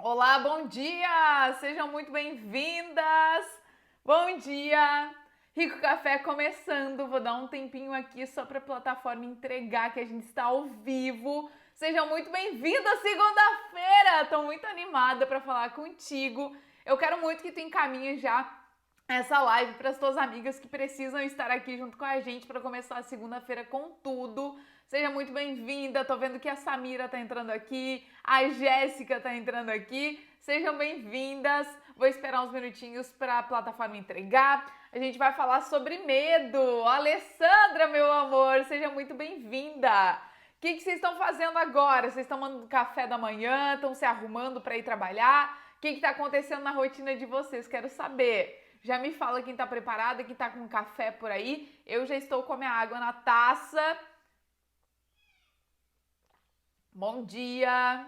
Olá, bom dia! Sejam muito bem-vindas! Bom dia! Rico Café começando, vou dar um tempinho aqui só para a plataforma entregar que a gente está ao vivo. Sejam muito bem-vindas, segunda-feira! Estou muito animada para falar contigo. Eu quero muito que tu encaminhe já essa live para as tuas amigas que precisam estar aqui junto com a gente para começar a segunda-feira com tudo. Seja muito bem-vinda. Tô vendo que a Samira tá entrando aqui, a Jéssica tá entrando aqui. Sejam bem-vindas. Vou esperar uns minutinhos para a plataforma entregar. A gente vai falar sobre medo. Alessandra, meu amor, seja muito bem-vinda. O que vocês estão fazendo agora? Vocês estão tomando café da manhã? Estão se arrumando para ir trabalhar? O que está acontecendo na rotina de vocês? Quero saber. Já me fala quem está preparada, quem está com café por aí. Eu já estou com a minha água na taça. Bom dia!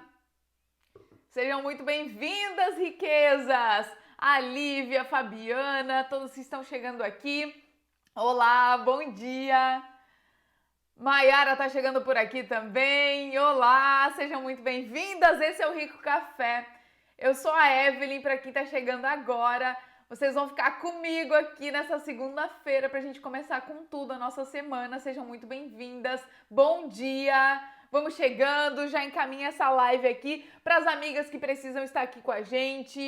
Sejam muito bem-vindas, riquezas! A Lívia, a Fabiana, todos que estão chegando aqui. Olá, bom dia! Maiara tá chegando por aqui também. Olá, sejam muito bem-vindas. Esse é o Rico Café. Eu sou a Evelyn, para quem tá chegando agora. Vocês vão ficar comigo aqui nessa segunda-feira pra gente começar com tudo a nossa semana. Sejam muito bem-vindas. Bom dia! Vamos chegando, já encaminha essa live aqui para as amigas que precisam estar aqui com a gente.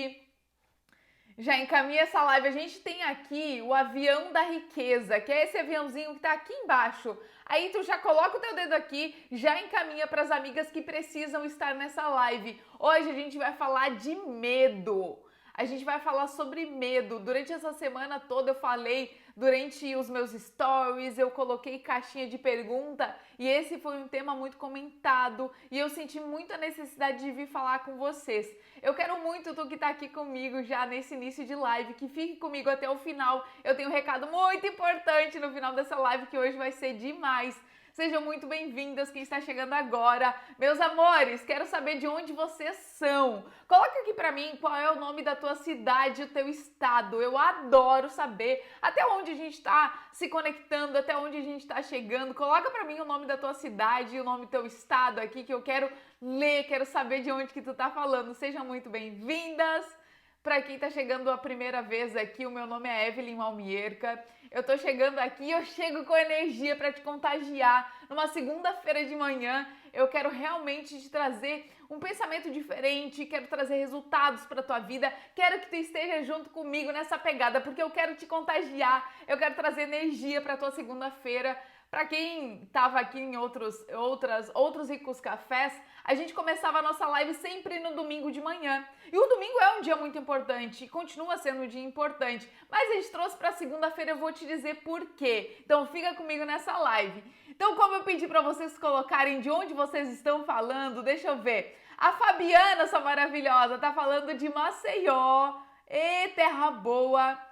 Já encaminha essa live. A gente tem aqui o avião da riqueza, que é esse aviãozinho que tá aqui embaixo. Aí tu já coloca o teu dedo aqui, já encaminha para as amigas que precisam estar nessa live. Hoje a gente vai falar de medo. A gente vai falar sobre medo. Durante essa semana toda eu falei, durante os meus stories, eu coloquei caixinha de pergunta e esse foi um tema muito comentado e eu senti muita necessidade de vir falar com vocês. Eu quero muito tu que tá aqui comigo já nesse início de live, que fique comigo até o final. Eu tenho um recado muito importante no final dessa live que hoje vai ser demais. Sejam muito bem-vindas quem está chegando agora. Meus amores, quero saber de onde vocês são. Coloca aqui pra mim qual é o nome da tua cidade, o teu estado. Eu adoro saber até onde a gente está se conectando, até onde a gente está chegando. Coloca pra mim o nome da tua cidade e o nome do teu estado aqui que eu quero ler, quero saber de onde que tu tá falando. Sejam muito bem-vindas. Para quem tá chegando a primeira vez aqui, o meu nome é Evelyn Malmierca. Eu tô chegando aqui e eu chego com energia para te contagiar. Numa segunda-feira de manhã, eu quero realmente te trazer um pensamento diferente, quero trazer resultados para tua vida. Quero que tu esteja junto comigo nessa pegada, porque eu quero te contagiar. Eu quero trazer energia para tua segunda-feira. Para quem estava aqui em outros Ricos Cafés, a gente começava a nossa live sempre no domingo de manhã. E o domingo é um dia muito importante, e continua sendo um dia importante. Mas a gente trouxe para segunda-feira, eu vou te dizer por quê. Então fica comigo nessa live. Então, como eu pedi para vocês colocarem de onde vocês estão falando, deixa eu ver. A Fabiana, essa maravilhosa, tá falando de Maceió. Ê, terra boa!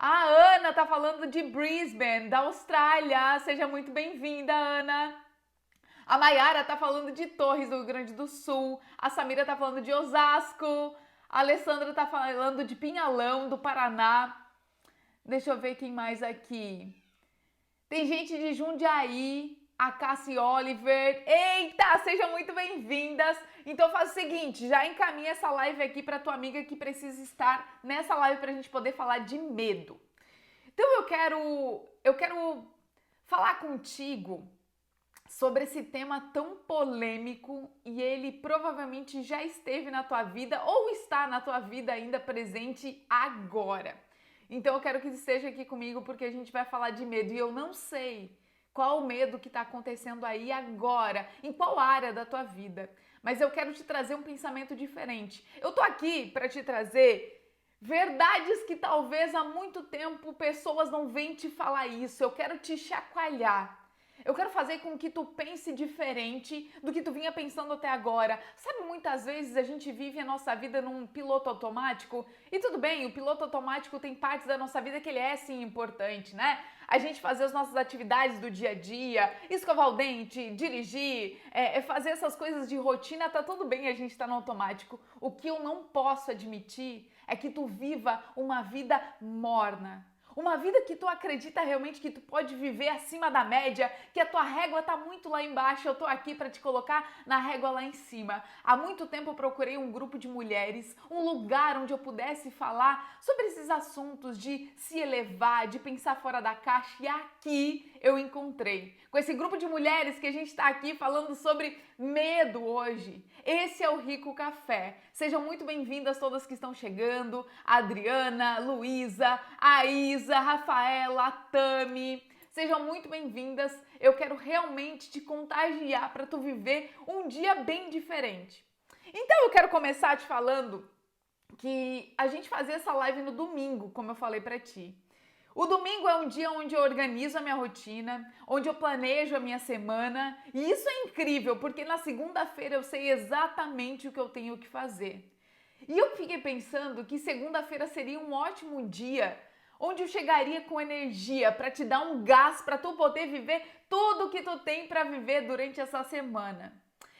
A Ana tá falando de Brisbane, da Austrália. Seja muito bem-vinda, Ana. A Maiara tá falando de Torres, do Rio Grande do Sul. A Samira tá falando de Osasco. A Alessandra tá falando de Pinhalão, do Paraná. Deixa eu ver quem mais aqui. Tem gente de Jundiaí, a Cassie Oliver. Eita, sejam muito bem-vindas. Então faz o seguinte, já encaminha essa live aqui para tua amiga que precisa estar nessa live para a gente poder falar de medo. Então eu quero falar contigo sobre esse tema tão polêmico e ele provavelmente já esteve na tua vida ou está na tua vida ainda presente agora. Então eu quero que esteja aqui comigo porque a gente vai falar de medo e eu não sei qual o medo que está acontecendo aí agora, em qual área da tua vida. Mas eu quero te trazer um pensamento diferente. Eu tô aqui para te trazer verdades que talvez há muito tempo pessoas não vêm te falar isso. Eu quero te chacoalhar. Eu quero fazer com que tu pense diferente do que tu vinha pensando até agora. Sabe, muitas vezes a gente vive a nossa vida num piloto automático e tudo bem, o piloto automático tem partes da nossa vida que ele é sim importante, né? A gente fazer as nossas atividades do dia a dia, escovar o dente, dirigir, fazer essas coisas de rotina, tá tudo bem, a gente tá no automático. O que eu não posso admitir é que tu viva uma vida morna. Uma vida que tu acredita realmente que tu pode viver acima da média, que a tua régua tá muito lá embaixo, eu tô aqui para te colocar na régua lá em cima. Há muito tempo eu procurei um grupo de mulheres, um lugar onde eu pudesse falar sobre esses assuntos de se elevar, de pensar fora da caixa, e aqui eu encontrei. Com esse grupo de mulheres que a gente está aqui falando sobre medo hoje. Esse é o Rico Café. Sejam muito bem-vindas todas que estão chegando, a Adriana, Luísa, a Isa, Rafaela, a Tami. Sejam muito bem-vindas. Eu quero realmente te contagiar para tu viver um dia bem diferente. Então eu quero começar te falando que a gente fazia essa live no domingo, como eu falei para ti. O domingo é um dia onde eu organizo a minha rotina, onde eu planejo a minha semana, e isso é incrível, porque na segunda-feira eu sei exatamente o que eu tenho que fazer. E eu fiquei pensando que segunda-feira seria um ótimo dia, onde eu chegaria com energia para te dar um gás para tu poder viver tudo o que tu tem para viver durante essa semana.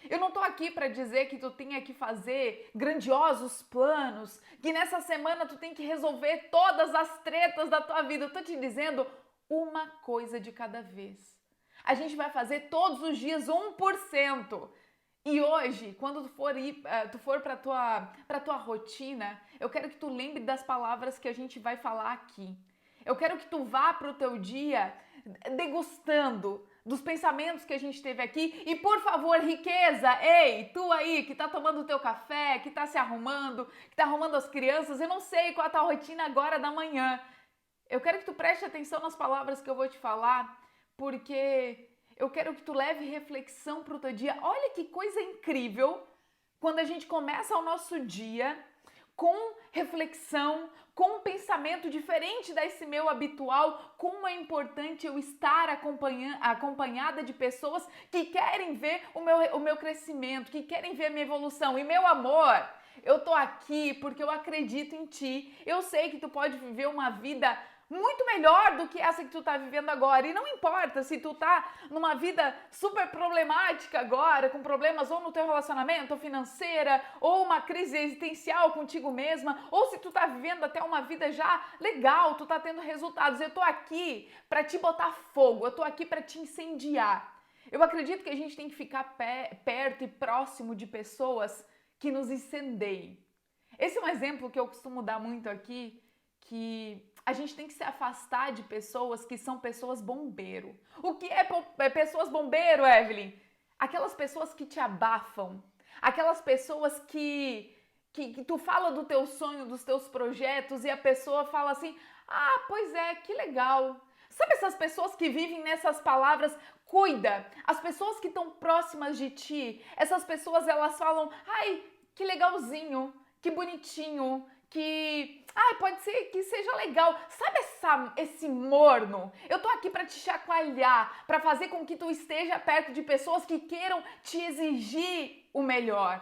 Eu não tô aqui para dizer que tu tenha que fazer grandiosos planos, que nessa semana tu tem que resolver todas as tretas da tua vida. Eu tô te dizendo uma coisa de cada vez. A gente vai fazer todos os dias 1%. E hoje, quando tu for para tua rotina, eu quero que tu lembre das palavras que a gente vai falar aqui. Eu quero que tu vá pro teu dia degustando dos pensamentos que a gente teve aqui. E por favor, riqueza, ei, tu aí que tá tomando o teu café, que tá se arrumando, que tá arrumando as crianças, eu não sei qual é a tua rotina agora da manhã. Eu quero que tu preste atenção nas palavras que eu vou te falar, porque eu quero que tu leve reflexão pro teu dia. Olha que coisa incrível quando a gente começa o nosso dia com reflexão, com um pensamento diferente desse meu habitual, como é importante eu estar acompanhada de pessoas que querem ver o meu crescimento, que querem ver a minha evolução. E meu amor, eu tô aqui porque eu acredito em ti. Eu sei que tu pode viver uma vida muito melhor do que essa que tu tá vivendo agora. E não importa se tu tá numa vida super problemática agora, com problemas ou no teu relacionamento, ou financeira, ou uma crise existencial contigo mesma, ou se tu tá vivendo até uma vida já legal, tu tá tendo resultados. Eu tô aqui pra te botar fogo, eu tô aqui pra te incendiar. Eu acredito que a gente tem que ficar perto e próximo de pessoas que nos incendeiem. Esse é um exemplo que eu costumo dar muito aqui, que a gente tem que se afastar de pessoas que são pessoas bombeiro. O que é pessoas bombeiro, Evelyn? Aquelas pessoas que te abafam, aquelas pessoas que tu fala do teu sonho, dos teus projetos e a pessoa fala assim, ah, pois é, que legal. Sabe essas pessoas que vivem nessas palavras? Cuida, as pessoas que estão próximas de ti, essas pessoas elas falam, ai, que legalzinho, que bonitinho, que pode ser que seja legal. Sabe esse morno? Eu tô aqui para te chacoalhar, para fazer com que tu esteja perto de pessoas que queiram te exigir o melhor.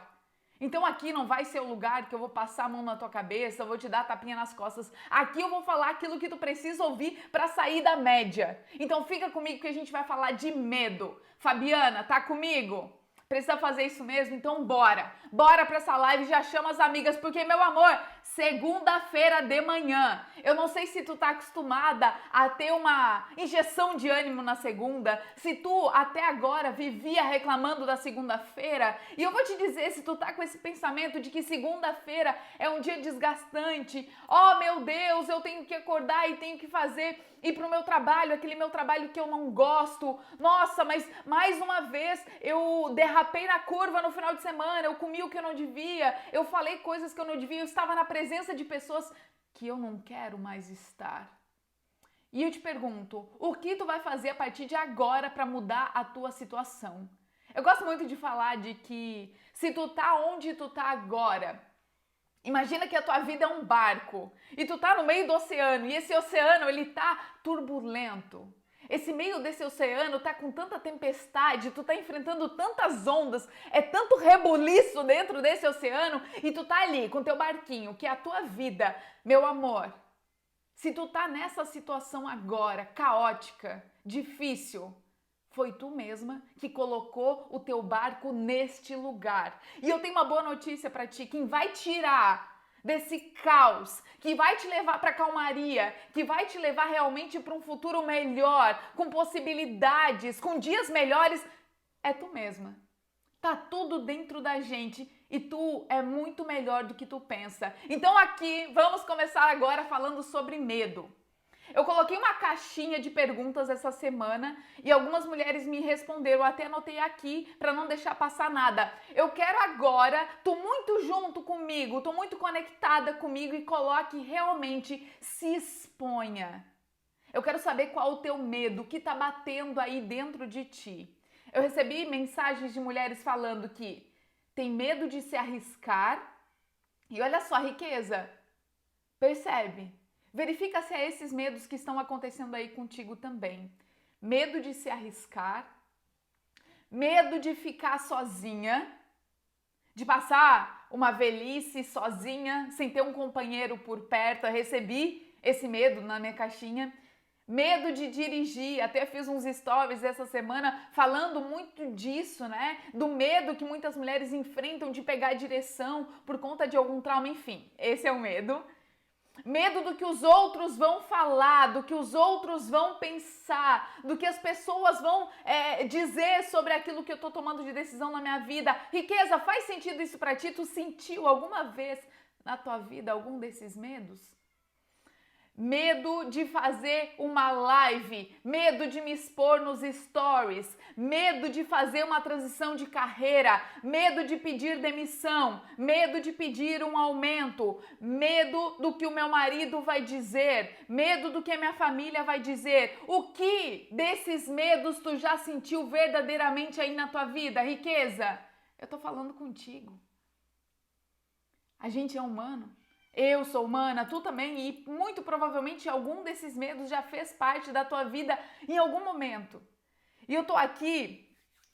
Então aqui não vai ser o lugar que eu vou passar a mão na tua cabeça, eu vou te dar tapinha nas costas. Aqui eu vou falar aquilo que tu precisa ouvir para sair da média. Então fica comigo que a gente vai falar de medo. Fabiana, tá comigo? Precisa fazer isso mesmo? Então bora! Bora pra essa live, já chama as amigas, porque, meu amor, segunda-feira de manhã. Eu não sei se tu tá acostumada a ter uma injeção de ânimo na segunda, se tu até agora vivia reclamando da segunda-feira, e eu vou te dizer, se tu tá com esse pensamento de que segunda-feira é um dia desgastante, oh meu Deus, eu tenho que acordar e tenho que fazer, ir pro meu trabalho, aquele meu trabalho que eu não gosto, nossa, mas mais uma vez eu derrapei na curva no final de semana, eu comi o que eu não devia, eu falei coisas que eu não devia, eu estava na presença de pessoas que eu não quero mais estar. E eu te pergunto, o que tu vai fazer a partir de agora para mudar a tua situação? Eu gosto muito de falar de que se tu tá onde tu tá agora, imagina que a tua vida é um barco e tu tá no meio do oceano e esse oceano ele tá turbulento. Esse meio desse oceano tá com tanta tempestade, tu tá enfrentando tantas ondas, é tanto rebuliço dentro desse oceano e tu tá ali com teu barquinho, que é a tua vida. Meu amor, se tu tá nessa situação agora, caótica, difícil, foi tu mesma que colocou o teu barco neste lugar. E eu tenho uma boa notícia pra ti, quem vai tirar desse caos, que vai te levar para calmaria, que vai te levar realmente para um futuro melhor, com possibilidades, com dias melhores, é tu mesma. Tá tudo dentro da gente e tu é muito melhor do que tu pensa. Então aqui, vamos começar agora falando sobre medo. Eu coloquei uma caixinha de perguntas essa semana e algumas mulheres me responderam, eu até anotei aqui para não deixar passar nada. Eu quero agora, tu muito junto comigo, tu muito conectada comigo e coloque realmente, se exponha. Eu quero saber qual o teu medo, o que tá batendo aí dentro de ti. Eu recebi mensagens de mulheres falando que tem medo de se arriscar e olha só a riqueza, percebe? Verifica se é esses medos que estão acontecendo aí contigo também. Medo de se arriscar, medo de ficar sozinha, de passar uma velhice sozinha, sem ter um companheiro por perto. Eu recebi esse medo na minha caixinha. Medo de dirigir, até fiz uns stories essa semana falando muito disso, né? Do medo que muitas mulheres enfrentam de pegar a direção por conta de algum trauma, enfim. Esse é o medo. Medo do que os outros vão falar, do que os outros vão pensar, do que as pessoas vão dizer sobre aquilo que eu tô tomando de decisão na minha vida. Riqueza, faz sentido isso pra ti? Tu sentiu alguma vez na tua vida algum desses medos? Medo de fazer uma live, medo de me expor nos stories, medo de fazer uma transição de carreira, medo de pedir demissão, medo de pedir um aumento, medo do que o meu marido vai dizer, medo do que a minha família vai dizer. O que desses medos tu já sentiu verdadeiramente aí na tua vida, riqueza? Eu tô falando contigo. A gente é humano. Eu sou humana, tu também, e muito provavelmente algum desses medos já fez parte da tua vida em algum momento. E eu tô aqui,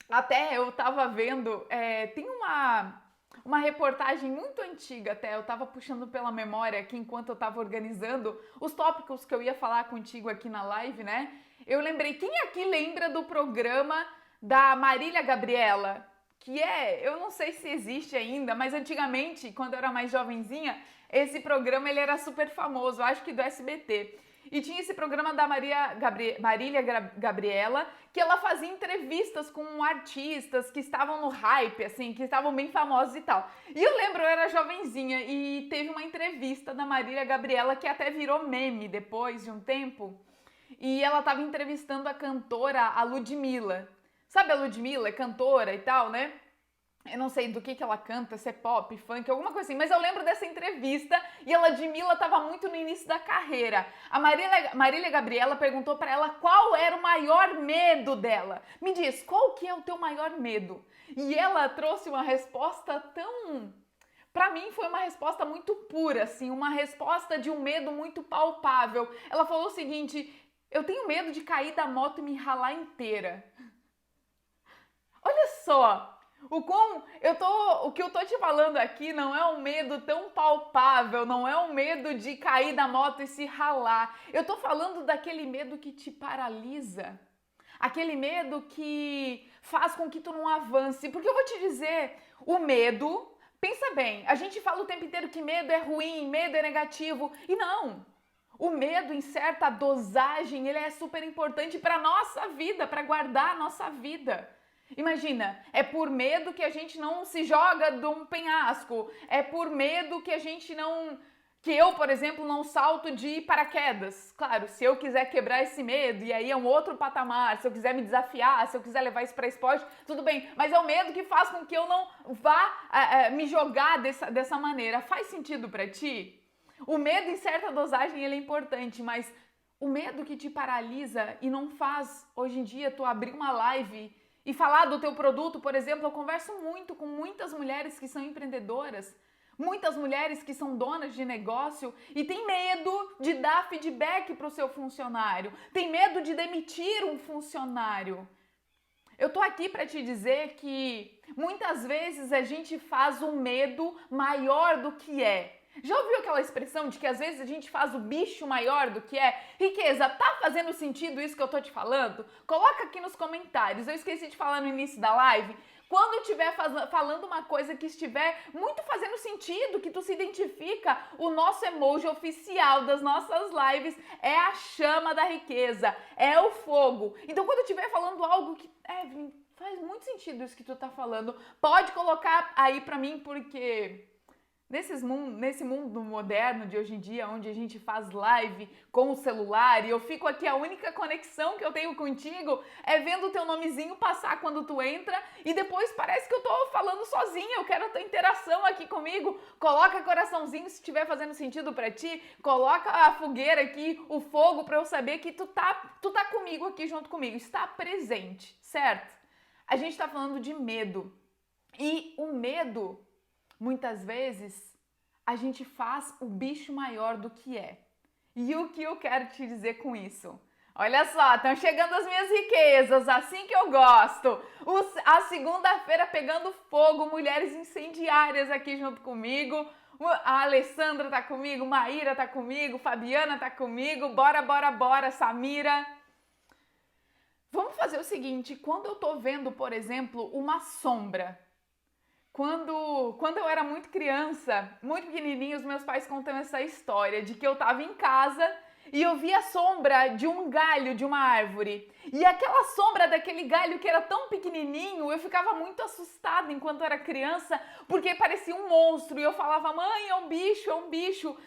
até eu tava vendo, tem uma reportagem muito antiga até, eu tava puxando pela memória aqui enquanto eu tava organizando os tópicos que eu ia falar contigo aqui na live, né? Eu lembrei, quem aqui lembra do programa da Marília Gabriela? Que eu não sei se existe ainda, mas antigamente, quando eu era mais jovenzinha, esse programa ele era super famoso, acho que do SBT. E tinha esse programa da Marília Gabriela, que ela fazia entrevistas com artistas que estavam no hype, assim, que estavam bem famosos e tal. E eu lembro, eu era jovenzinha e teve uma entrevista da Marília Gabriela que até virou meme depois de um tempo. E ela estava entrevistando a cantora, a Ludmilla. Sabe a Ludmilla, é cantora e tal, né? Eu não sei do que ela canta, se é pop, funk, alguma coisa assim, mas eu lembro dessa entrevista e a Ludmilla estava muito no início da carreira. A Marília Gabriela perguntou para ela qual era o maior medo dela. Me diz, qual que é o teu maior medo? E ela trouxe uma resposta tão... Pra mim foi uma resposta muito pura, assim, uma resposta de um medo muito palpável. Ela falou o seguinte, eu tenho medo de cair da moto e me ralar inteira. Olha só! O que eu tô te falando aqui não é um medo tão palpável, não é um medo de cair da moto e se ralar. Eu tô falando daquele medo que te paralisa, aquele medo que faz com que tu não avance. Porque eu vou te dizer, o medo, pensa bem, a gente fala o tempo inteiro que medo é ruim, medo é negativo, e não. O medo, em certa dosagem, ele é super importante para nossa vida, para guardar a nossa vida. Imagina, é por medo que a gente não se joga de um penhasco, é por medo que a gente não... Que eu, por exemplo, não salto de paraquedas. Claro, se eu quiser quebrar esse medo, e aí é um outro patamar, se eu quiser me desafiar, se eu quiser levar isso para esporte, tudo bem. Mas é o medo que faz com que eu não vá me jogar dessa maneira. Faz sentido para ti? O medo, em certa dosagem, ele é importante, mas o medo que te paralisa e não faz, hoje em dia, tu abrir uma live e falar do teu produto, por exemplo, eu converso muito com muitas mulheres que são empreendedoras, muitas mulheres que são donas de negócio e tem medo de dar feedback para o seu funcionário, tem medo de demitir um funcionário. Eu tô aqui para te dizer que muitas vezes a gente faz um medo maior do que é. Já ouviu aquela expressão de que às vezes a gente faz o bicho maior do que é? Riqueza, tá fazendo sentido isso que eu tô te falando? Coloca aqui nos comentários. Eu esqueci de falar no início da live. Quando eu estiver falando uma coisa que estiver muito fazendo sentido, que tu se identifica, o nosso emoji oficial das nossas lives é a chama da riqueza, é o fogo. Então quando eu estiver falando algo que, Evelyn, faz muito sentido isso que tu tá falando, pode colocar aí pra mim, porque nesse mundo moderno de hoje em dia, onde a gente faz live com o celular e eu fico aqui, a única conexão que eu tenho contigo é vendo o teu nomezinho passar quando tu entra e depois parece que eu tô falando sozinha, eu quero a tua interação aqui comigo. Coloca coraçãozinho se estiver fazendo sentido pra ti, coloca a fogueira aqui, o fogo, pra eu saber que tu tá comigo aqui junto comigo, está presente, certo? A gente tá falando de medo e o medo, muitas vezes, a gente faz o bicho maior do que é. E o que eu quero te dizer com isso? Olha só, estão chegando as minhas riquezas, assim que eu gosto. A segunda-feira pegando fogo, mulheres incendiárias aqui junto comigo. A Alessandra tá comigo, Maíra tá comigo, Fabiana tá comigo. Bora, bora, bora, Samira. Vamos fazer o seguinte, quando eu tô vendo, por exemplo, uma sombra, quando eu era muito criança, muito pequenininha, os meus pais contam essa história de que eu tava em casa e eu vi a sombra de um galho de uma árvore. E aquela sombra daquele galho que era tão pequenininho, eu ficava muito assustada enquanto era criança, porque parecia um monstro. E eu falava, mãe, é um bicho, é um bicho.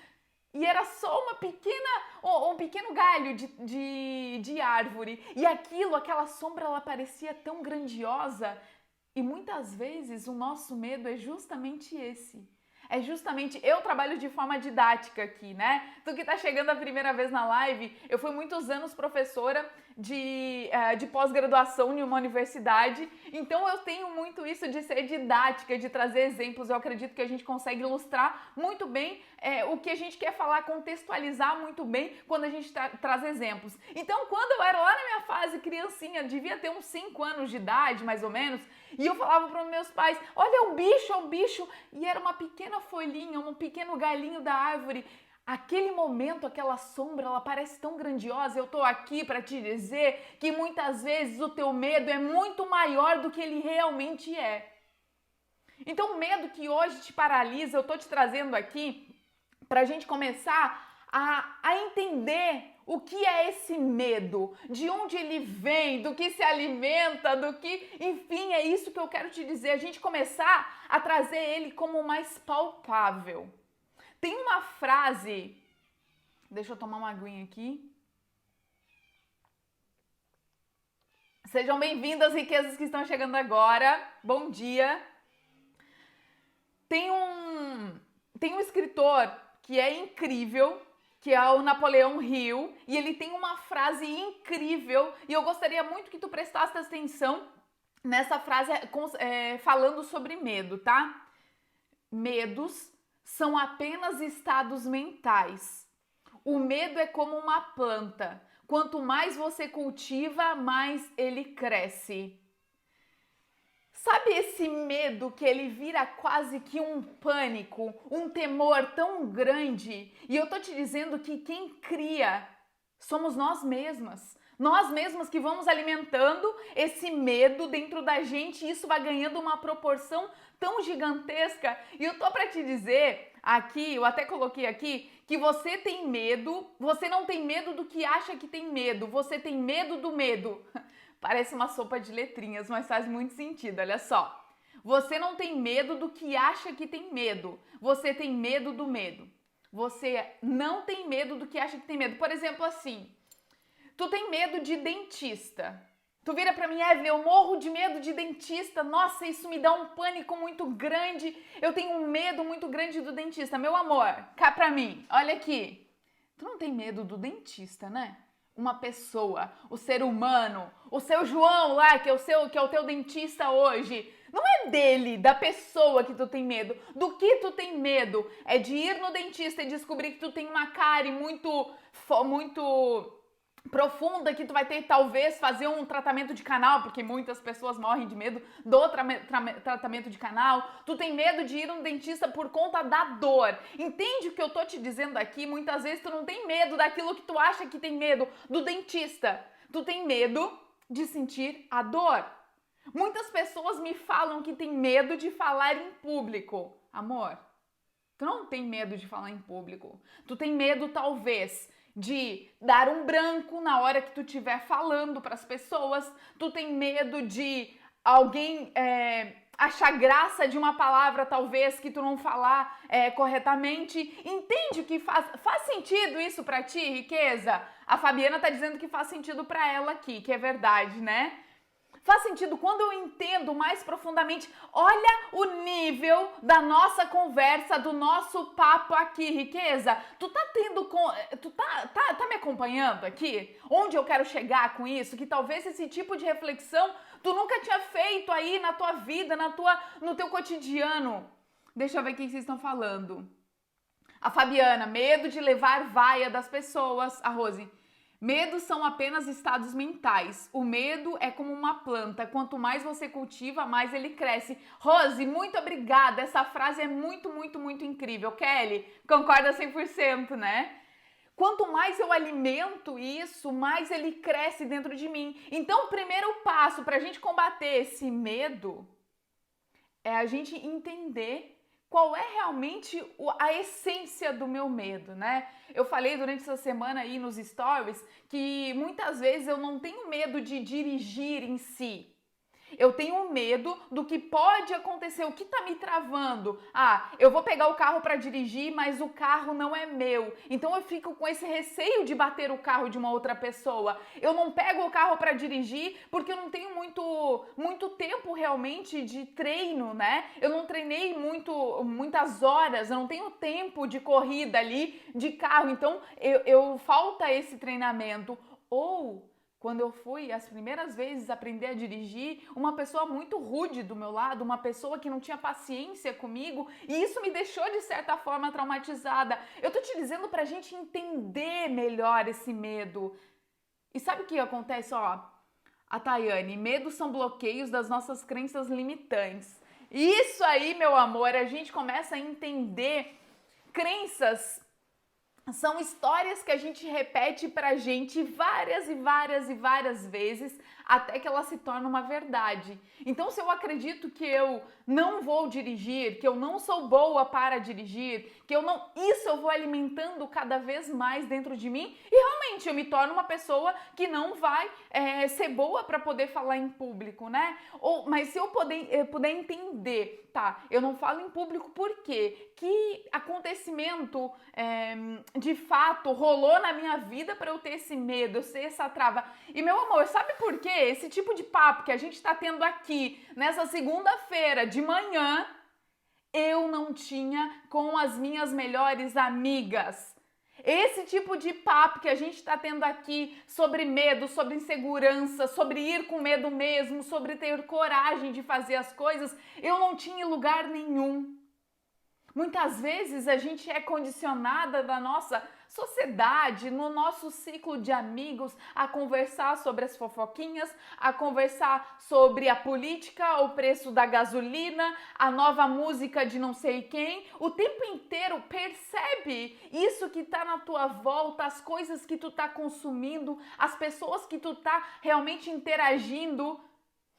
E era só um pequeno galho de árvore. E aquela sombra, ela parecia tão grandiosa. E muitas vezes o nosso medo é justamente esse. É justamente, eu trabalho de forma didática aqui, né? Tu que tá chegando a primeira vez na live, eu fui muitos anos professora de pós-graduação em uma universidade, então eu tenho muito isso de ser didática, de trazer exemplos. Eu acredito que a gente consegue ilustrar muito bem o que a gente quer falar, contextualizar muito bem quando a gente traz exemplos. Então, quando eu era lá na minha fase criancinha, devia ter uns 5 anos de idade, mais ou menos, e eu falava para os meus pais, olha, é um bicho, e era uma pequena folhinha, um pequeno galinho da árvore. Aquele momento, aquela sombra, ela parece tão grandiosa. Eu tô aqui para te dizer que muitas vezes o teu medo é muito maior do que ele realmente é. Então, o medo que hoje te paralisa, eu tô te trazendo aqui pra gente começar a entender o que é esse medo, de onde ele vem, do que se alimenta, enfim, é isso que eu quero te dizer. A gente começar a trazer ele como mais palpável. Tem uma frase, deixa eu tomar uma aguinha aqui. Sejam bem-vindas, riquezas que estão chegando agora. Bom dia. Tem um escritor que é incrível, que é o Napoleão Hill, e ele tem uma frase incrível, e eu gostaria muito que tu prestasse atenção nessa frase falando sobre medo, tá? Medos são apenas estados mentais. O medo é como uma planta. Quanto mais você cultiva, mais ele cresce. Sabe esse medo que ele vira quase que um pânico, um temor tão grande? E eu tô te dizendo que quem cria somos nós mesmas. Nós mesmas que vamos alimentando esse medo dentro da gente e isso vai ganhando uma proporção tão gigantesca. E eu tô pra te dizer aqui, eu até coloquei aqui, que você tem medo, você não tem medo do que acha que tem medo, você tem medo do medo. Parece uma sopa de letrinhas, mas faz muito sentido, olha só. Você não tem medo do que acha que tem medo, você tem medo do medo. Você não tem medo do que acha que tem medo. Por exemplo, assim, tu tem medo de dentista. Tu vira pra mim, Evelyn, eu morro de medo de dentista. Nossa, isso me dá um pânico muito grande. Eu tenho um medo muito grande do dentista. Meu amor, cá pra mim, olha aqui. Tu não tem medo do dentista, né? Uma pessoa, o ser humano, o seu João lá, que é o teu dentista hoje. Não é dele, da pessoa que tu tem medo. Do que tu tem medo? É de ir no dentista e descobrir que tu tem uma cárie muito profunda, que tu vai ter talvez fazer um tratamento de canal, porque muitas pessoas morrem de medo do tratamento de canal. Tu tem medo de ir no dentista por conta da dor. Entende o que eu tô te dizendo aqui? Muitas vezes tu não tem medo daquilo que tu acha que tem medo, do dentista. Tu tem medo de sentir a dor. Muitas pessoas me falam que tem medo de falar em público. Amor, tu não tem medo de falar em público. Tu tem medo, talvez, de dar um branco na hora que tu estiver falando para as pessoas. Tu tem medo de alguém achar graça de uma palavra, talvez, que tu não falar corretamente. Entende que faz sentido isso para ti, Riqueza? A Fabiana tá dizendo que faz sentido para ela aqui, que é verdade, né? Faz sentido quando eu entendo mais profundamente. Olha o nível da nossa conversa, do nosso papo aqui, Riqueza. Tu tá tendo, tu tá me acompanhando aqui? Onde eu quero chegar com isso? Que talvez esse tipo de reflexão tu nunca tinha feito aí na tua vida, no teu cotidiano. Deixa eu ver o que vocês estão falando. A Fabiana, medo de levar vaia das pessoas. A Rose, medos são apenas estados mentais. O medo é como uma planta. Quanto mais você cultiva, mais ele cresce. Rose, muito obrigada. Essa frase é muito, muito, muito incrível. Kelly, concorda 100%, né? Quanto mais eu alimento isso, mais ele cresce dentro de mim. Então, o primeiro passo para a gente combater esse medo é a gente entender qual é realmente a essência do meu medo, né? Eu falei durante essa semana aí nos stories que muitas vezes eu não tenho medo de dirigir em si. Eu tenho medo do que pode acontecer, o que tá me travando. Ah, eu vou pegar o carro para dirigir, mas o carro não é meu. Então eu fico com esse receio de bater o carro de uma outra pessoa. Eu não pego o carro para dirigir porque eu não tenho muito tempo realmente de treino, né? Eu não treinei muitas horas, eu não tenho tempo de corrida ali de carro. Então eu falta esse treinamento. Ou quando eu fui as primeiras vezes aprender a dirigir, uma pessoa muito rude do meu lado, uma pessoa que não tinha paciência comigo, e isso me deixou de certa forma traumatizada. Eu tô te dizendo pra gente entender melhor esse medo. E sabe o que acontece? Ó, a Tayane, medos são bloqueios das nossas crenças limitantes. Isso aí, meu amor, a gente começa a entender crenças. São histórias que a gente repete pra gente várias e várias e várias vezes até que ela se torna uma verdade. Então, se eu acredito que eu não vou dirigir, que eu não sou boa para dirigir, que eu não... Isso eu vou alimentando cada vez mais dentro de mim e realmente eu me torno uma pessoa que não vai ser boa para poder falar em público, né? Mas se eu puder entender, tá, eu não falo em público por quê? Que acontecimento de fato rolou na minha vida para eu ter esse medo, eu ser essa trava. E meu amor, sabe por quê? Esse tipo de papo que a gente tá tendo aqui nessa segunda-feira de manhã, eu não tinha com as minhas melhores amigas. Esse tipo de papo que a gente está tendo aqui sobre medo, sobre insegurança, sobre ir com medo mesmo, sobre ter coragem de fazer as coisas, eu não tinha em lugar nenhum. Muitas vezes a gente é condicionada da nossa sociedade, no nosso ciclo de amigos, a conversar sobre as fofoquinhas, a conversar sobre a política, o preço da gasolina, a nova música de não sei quem. O tempo inteiro percebe isso que tá na tua volta, as coisas que tu tá consumindo, as pessoas que tu tá realmente interagindo,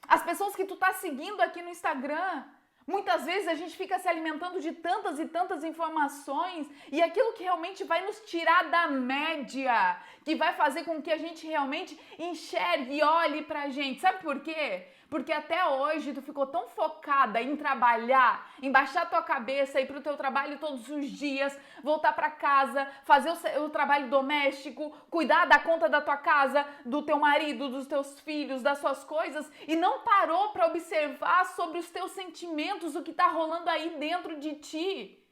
as pessoas que tu tá seguindo aqui no Instagram. Muitas vezes a gente fica se alimentando de tantas e tantas informações e aquilo que realmente vai nos tirar da média, que vai fazer com que a gente realmente enxergue e olhe pra gente. Sabe por quê? Porque até hoje tu ficou tão focada em trabalhar, em baixar tua cabeça, ir pro teu trabalho todos os dias, voltar pra casa, fazer o trabalho doméstico, cuidar da conta da tua casa, do teu marido, dos teus filhos, das suas coisas e não parou pra observar sobre os teus sentimentos, o que tá rolando aí dentro de ti.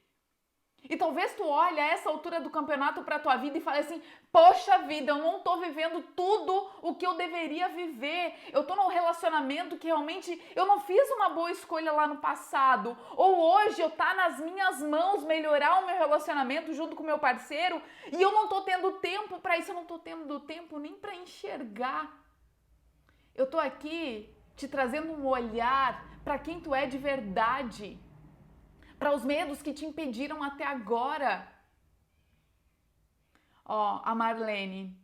E talvez tu olhe a essa altura do campeonato pra tua vida e fale assim, poxa vida, eu não tô vivendo tudo o que eu deveria viver. Eu tô num relacionamento que realmente eu não fiz uma boa escolha lá no passado. Ou hoje eu tá nas minhas mãos melhorar o meu relacionamento junto com o meu parceiro e eu não tô tendo tempo pra isso, eu não tô tendo tempo nem pra enxergar. Eu tô aqui te trazendo um olhar pra quem tu é de verdade. Para os medos que te impediram até agora. Ó, a Marlene.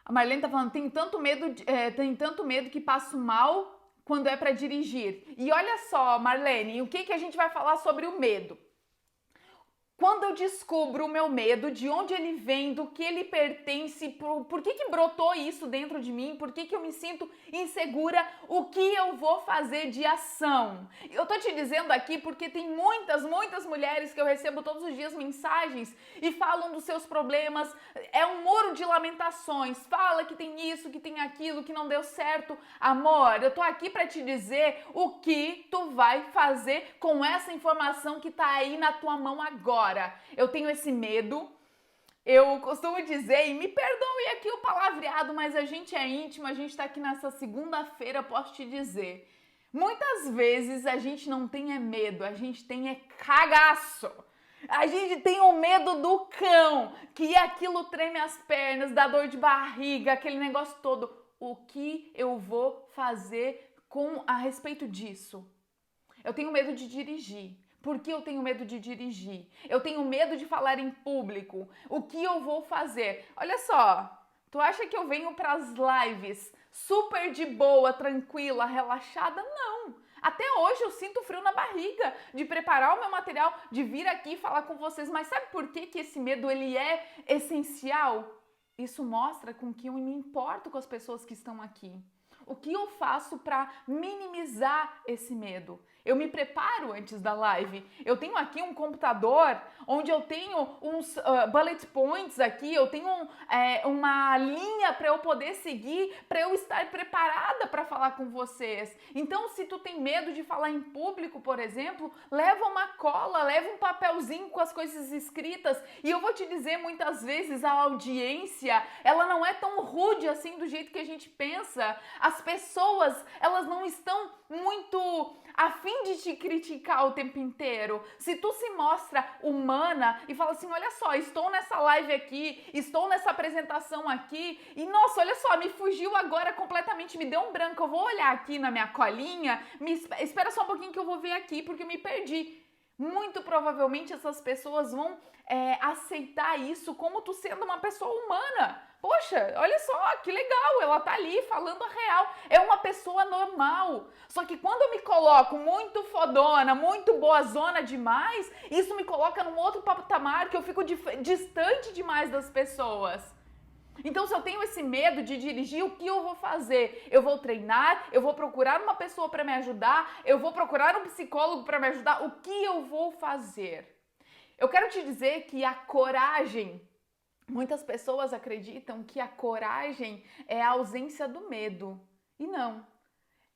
A A Marlene tá falando, tem tanto medo que passo mal quando é para dirigir. E olha só, Marlene, o que a gente vai falar sobre o medo? Quando eu descubro o meu medo, de onde ele vem, do que ele pertence, por que brotou isso dentro de mim, por que eu me sinto insegura, o que eu vou fazer de ação? Eu tô te dizendo aqui porque tem muitas mulheres que eu recebo todos os dias mensagens e falam dos seus problemas, é um muro de lamentações, fala que tem isso, que tem aquilo, que não deu certo. Amor, eu tô aqui pra te dizer o que tu vai fazer com essa informação que tá aí na tua mão agora. Eu tenho esse medo, eu costumo dizer, e me perdoe aqui o palavreado, mas a gente é íntimo, a gente tá aqui nessa segunda-feira, posso te dizer. Muitas vezes a gente não tem medo, a gente tem cagaço. A gente tem o medo do cão, que aquilo treme as pernas, dá dor de barriga, aquele negócio todo. O que eu vou fazer a respeito disso? Eu tenho medo de dirigir. Por que eu tenho medo de dirigir? Eu tenho medo de falar em público. O que eu vou fazer? Olha só, tu acha que eu venho para as lives super de boa, tranquila, relaxada? Não. Até hoje eu sinto frio na barriga de preparar o meu material, de vir aqui falar com vocês. Mas sabe por que esse medo ele é essencial? Isso mostra com que eu me importo com as pessoas que estão aqui. O que eu faço para minimizar esse medo? Eu me preparo antes da live. Eu tenho aqui um computador onde eu tenho uns bullet points aqui, eu tenho uma linha para eu poder seguir, para eu estar preparada para falar com vocês. Então, se tu tem medo de falar em público, por exemplo, leva uma cola, leva um papelzinho com as coisas escritas. E eu vou te dizer, muitas vezes a audiência, ela não é tão rude assim do jeito que a gente pensa. As pessoas, elas não estão muito a fim de te criticar o tempo inteiro. Se tu se mostra humana e fala assim, olha só, estou nessa live aqui, estou nessa apresentação aqui e nossa, olha só, me fugiu agora completamente, me deu um branco, eu vou olhar aqui na minha colinha, espera só um pouquinho que eu vou ver aqui porque eu me perdi. Muito provavelmente essas pessoas vão aceitar isso como tu sendo uma pessoa humana. Poxa, olha só, que legal, ela tá ali falando a real, é uma pessoa normal. Só que quando eu me coloco muito fodona, muito boazona demais, isso me coloca num outro patamar que eu fico distante demais das pessoas. Então, se eu tenho esse medo de dirigir, o que eu vou fazer? Eu vou treinar, eu vou procurar uma pessoa para me ajudar, eu vou procurar um psicólogo para me ajudar. O que eu vou fazer? Eu quero te dizer que a coragem, muitas pessoas acreditam que a coragem é a ausência do medo. E não.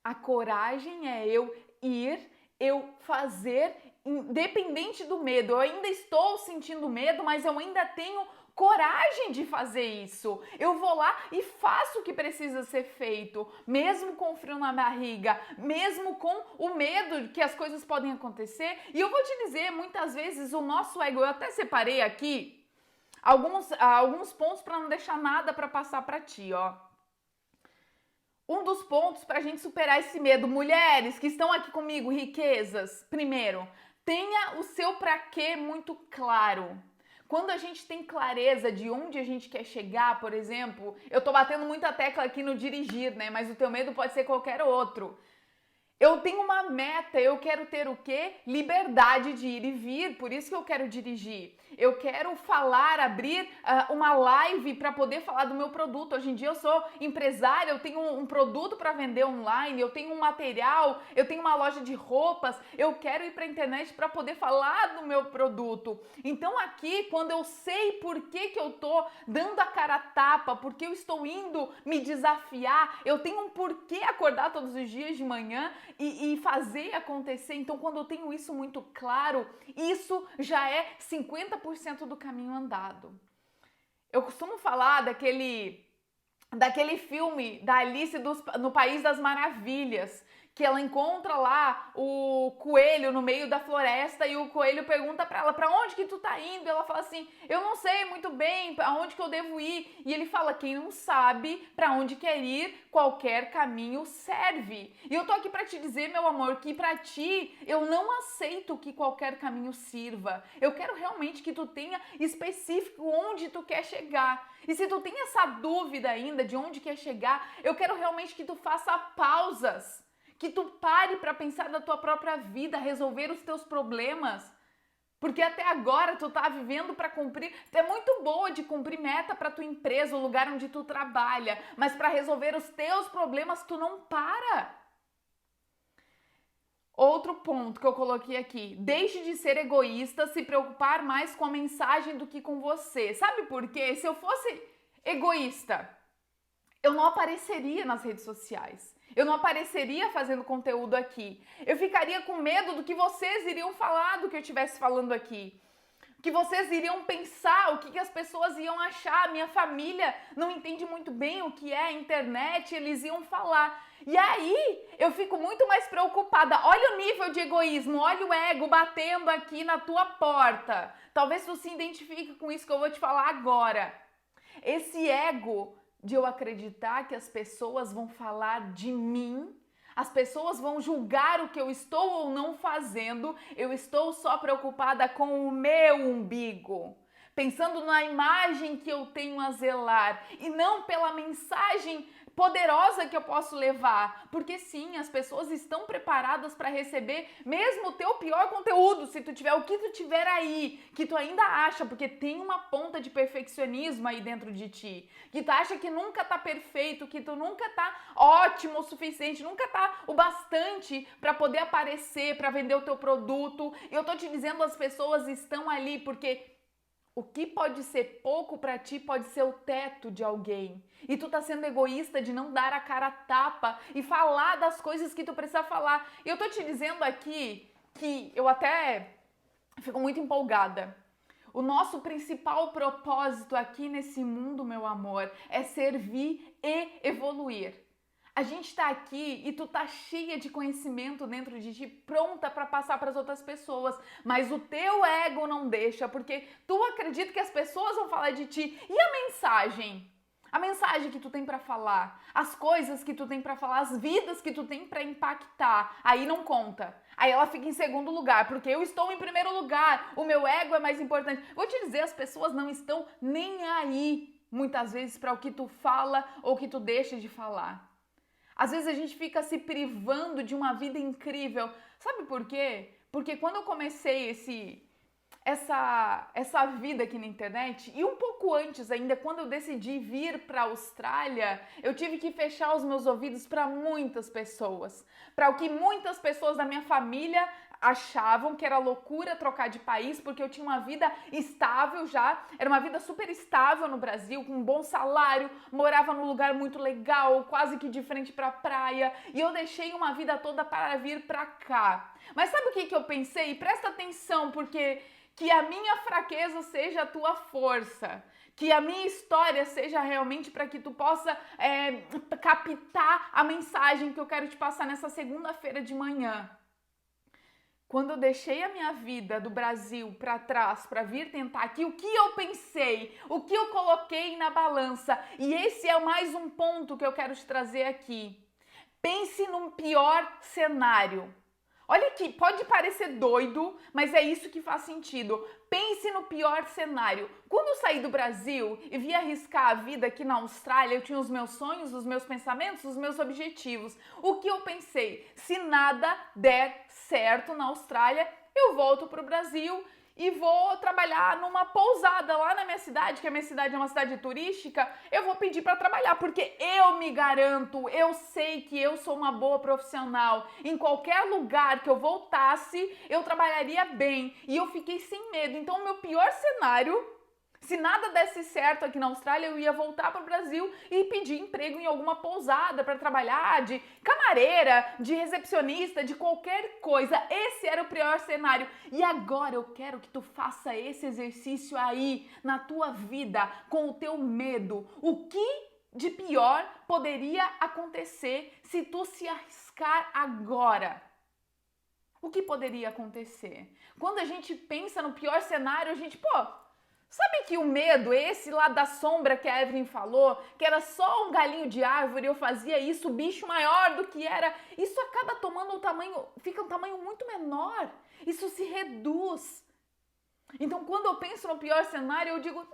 A coragem é eu ir, eu fazer, independente do medo. Eu ainda estou sentindo medo, mas eu ainda tenho coragem de fazer isso. Eu vou lá e faço o que precisa ser feito, mesmo com frio na barriga, mesmo com o medo que as coisas podem acontecer. E eu vou te dizer, muitas vezes o nosso ego, eu até separei aqui alguns pontos para não deixar nada para passar para ti, ó. Um dos pontos para a gente superar esse medo, mulheres que estão aqui comigo, riquezas, primeiro, tenha o seu pra quê muito claro. Quando a gente tem clareza de onde a gente quer chegar, por exemplo, eu tô batendo muita tecla aqui no dirigir, né? Mas o teu medo pode ser qualquer outro. Eu tenho uma meta, eu quero ter o quê? Liberdade de ir e vir, por isso que eu quero dirigir. Eu quero falar, abrir uma live para poder falar do meu produto. Hoje em dia eu sou empresária, eu tenho um produto para vender online, eu tenho um material, eu tenho uma loja de roupas, eu quero ir para a internet para poder falar do meu produto. Então aqui, quando eu sei por que eu tô dando a cara a tapa, porque eu estou indo me desafiar, eu tenho um porquê acordar todos os dias de manhã e fazer acontecer. Então, quando eu tenho isso muito claro, isso já é 50% do caminho andado. Eu costumo falar daquele filme da Alice no País das Maravilhas, que ela encontra lá o coelho no meio da floresta e o coelho pergunta pra ela, pra onde que tu tá indo? E ela fala assim, eu não sei muito bem pra onde que eu devo ir. E ele fala, quem não sabe pra onde quer ir, qualquer caminho serve. E eu tô aqui pra te dizer, meu amor, que pra ti eu não aceito que qualquer caminho sirva. Eu quero realmente que tu tenha específico onde tu quer chegar. E se tu tem essa dúvida ainda de onde quer chegar, eu quero realmente que tu faça pausas. Que tu pare para pensar na tua própria vida, resolver os teus problemas. Porque até agora tu tá vivendo para cumprir, tu é muito boa de cumprir meta para tua empresa, o lugar onde tu trabalha, mas para resolver os teus problemas tu não para. Outro ponto que eu coloquei aqui, deixe de ser egoísta, se preocupar mais com a mensagem do que com você. Sabe por quê? Se eu fosse egoísta, eu não apareceria nas redes sociais. Eu não apareceria fazendo conteúdo aqui. Eu ficaria com medo do que vocês iriam falar do que eu estivesse falando aqui. O que vocês iriam pensar, o que as pessoas iam achar. Minha família não entende muito bem o que é a internet, eles iam falar. E aí, eu fico muito mais preocupada. Olha o nível de egoísmo, olha o ego batendo aqui na tua porta. Talvez tu se identifique com isso que eu vou te falar agora. Esse ego de eu acreditar que as pessoas vão falar de mim, as pessoas vão julgar o que eu estou ou não fazendo, eu estou só preocupada com o meu umbigo, pensando na imagem que eu tenho a zelar e não pela mensagem poderosa que eu posso levar, porque sim, as pessoas estão preparadas para receber mesmo o teu pior conteúdo, se tu tiver o que tu tiver aí, que tu ainda acha, porque tem uma ponta de perfeccionismo aí dentro de ti, que tu acha que nunca tá perfeito, que tu nunca tá ótimo o suficiente, nunca tá o bastante para poder aparecer, para vender o teu produto. E eu tô te dizendo, as pessoas estão ali porque o que pode ser pouco pra ti pode ser o teto de alguém. E tu tá sendo egoísta de não dar a cara a tapa e falar das coisas que tu precisa falar. E eu tô te dizendo aqui que eu até fico muito empolgada. O nosso principal propósito aqui nesse mundo, meu amor, é servir e evoluir. A gente tá aqui e tu tá cheia de conhecimento dentro de ti, pronta para passar para as outras pessoas, mas o teu ego não deixa, porque tu acredita que as pessoas vão falar de ti. E a mensagem? A mensagem que tu tem para falar, as coisas que tu tem para falar, as vidas que tu tem para impactar, aí não conta. Aí ela fica em segundo lugar, porque eu estou em primeiro lugar, o meu ego é mais importante. Vou te dizer, as pessoas não estão nem aí, muitas vezes, para o que tu fala ou o que tu deixa de falar. Às vezes a gente fica se privando de uma vida incrível. Sabe por quê? Porque quando eu comecei essa vida aqui na internet, e um pouco antes ainda, quando eu decidi vir para a Austrália, eu tive que fechar os meus ouvidos para muitas pessoas. Para o que muitas pessoas da minha família achavam que era loucura trocar de país, porque eu tinha uma vida estável já, era uma vida super estável no Brasil, com um bom salário, morava num lugar muito legal, quase que de frente pra praia, e eu deixei uma vida toda para vir pra cá. Mas sabe o que eu pensei? Presta atenção, porque que a minha fraqueza seja a tua força. Que a minha história seja realmente para que tu possa captar a mensagem que eu quero te passar nessa segunda-feira de manhã. Quando eu deixei a minha vida do Brasil para trás para vir tentar aqui, o que eu pensei, o que eu coloquei na balança, e esse é mais um ponto que eu quero te trazer aqui. Pense num pior cenário. Olha aqui, pode parecer doido, mas é isso que faz sentido. Pense no pior cenário. Quando eu saí do Brasil e vim arriscar a vida aqui na Austrália, eu tinha os meus sonhos, os meus pensamentos, os meus objetivos. O que eu pensei? Se nada der certo na Austrália, eu volto para o Brasil e vou trabalhar numa pousada lá na minha cidade, que a minha cidade é uma cidade turística, eu vou pedir para trabalhar, porque eu me garanto, eu sei que eu sou uma boa profissional. Em qualquer lugar que eu voltasse, eu trabalharia bem. E eu fiquei sem medo. Então, o meu pior cenário, se nada desse certo aqui na Austrália, eu ia voltar para o Brasil e pedir emprego em alguma pousada para trabalhar, de camareira, de recepcionista, de qualquer coisa. Esse era o pior cenário. E agora eu quero que tu faça esse exercício aí na tua vida, com o teu medo. O que de pior poderia acontecer se tu se arriscar agora? O que poderia acontecer? Quando a gente pensa no pior cenário, a gente, sabe que o medo, esse lá da sombra que a Evelyn falou, que era só um galinho de árvore, eu fazia isso, o bicho maior do que era, isso acaba tomando um tamanho, fica um tamanho muito menor, isso se reduz. Então, quando eu penso no pior cenário, eu digo,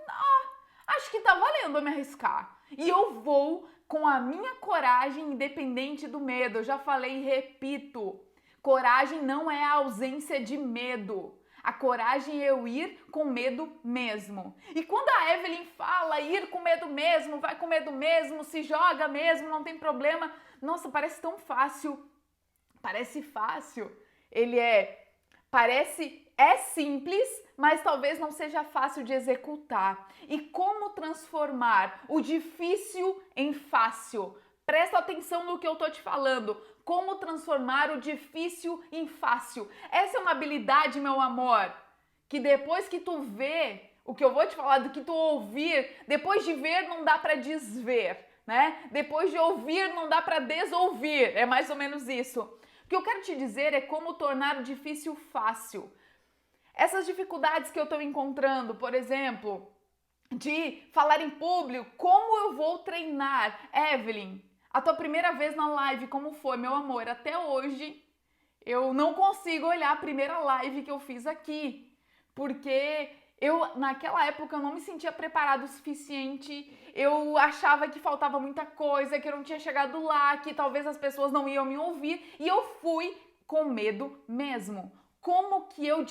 acho que tá valendo eu me arriscar. E eu vou com a minha coragem, independente do medo. Eu já falei e repito, coragem não é a ausência de medo. A coragem é eu ir com medo mesmo. E quando a Evelyn fala ir com medo mesmo, vai com medo mesmo, se joga mesmo, não tem problema. Nossa, parece tão fácil. Parece fácil. É simples, mas talvez não seja fácil de executar. E como transformar o difícil em fácil? Presta atenção no que eu tô te falando. Como transformar o difícil em fácil. Essa é uma habilidade, meu amor, que depois que tu vê o que eu vou te falar, do que tu ouvir, depois de ver não dá pra desver, né? Depois de ouvir não dá pra desouvir. É mais ou menos isso. O que eu quero te dizer é como tornar o difícil fácil. Essas dificuldades que eu estou encontrando, por exemplo, de falar em público, como eu vou treinar? Evelyn, a tua primeira vez na live, como foi, meu amor? Até hoje, eu não consigo olhar a primeira live que eu fiz aqui, porque naquela época, eu não me sentia preparada o suficiente, eu achava que faltava muita coisa, que eu não tinha chegado lá, que talvez as pessoas não iam me ouvir, e eu fui com medo mesmo. Como que eu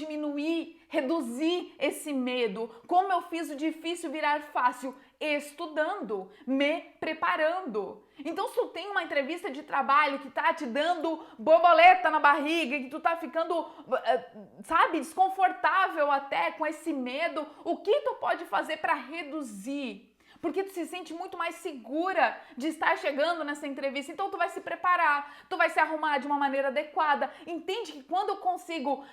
reduzi esse medo? Como eu fiz o difícil virar fácil? Estudando, me preparando. Então, se tu tem uma entrevista de trabalho que tá te dando borboleta na barriga, que tu tá ficando, desconfortável até com esse medo, o que tu pode fazer para reduzir? Porque tu se sente muito mais segura de estar chegando nessa entrevista. Então tu vai se preparar, tu vai se arrumar de uma maneira adequada. Entende que quando eu consigo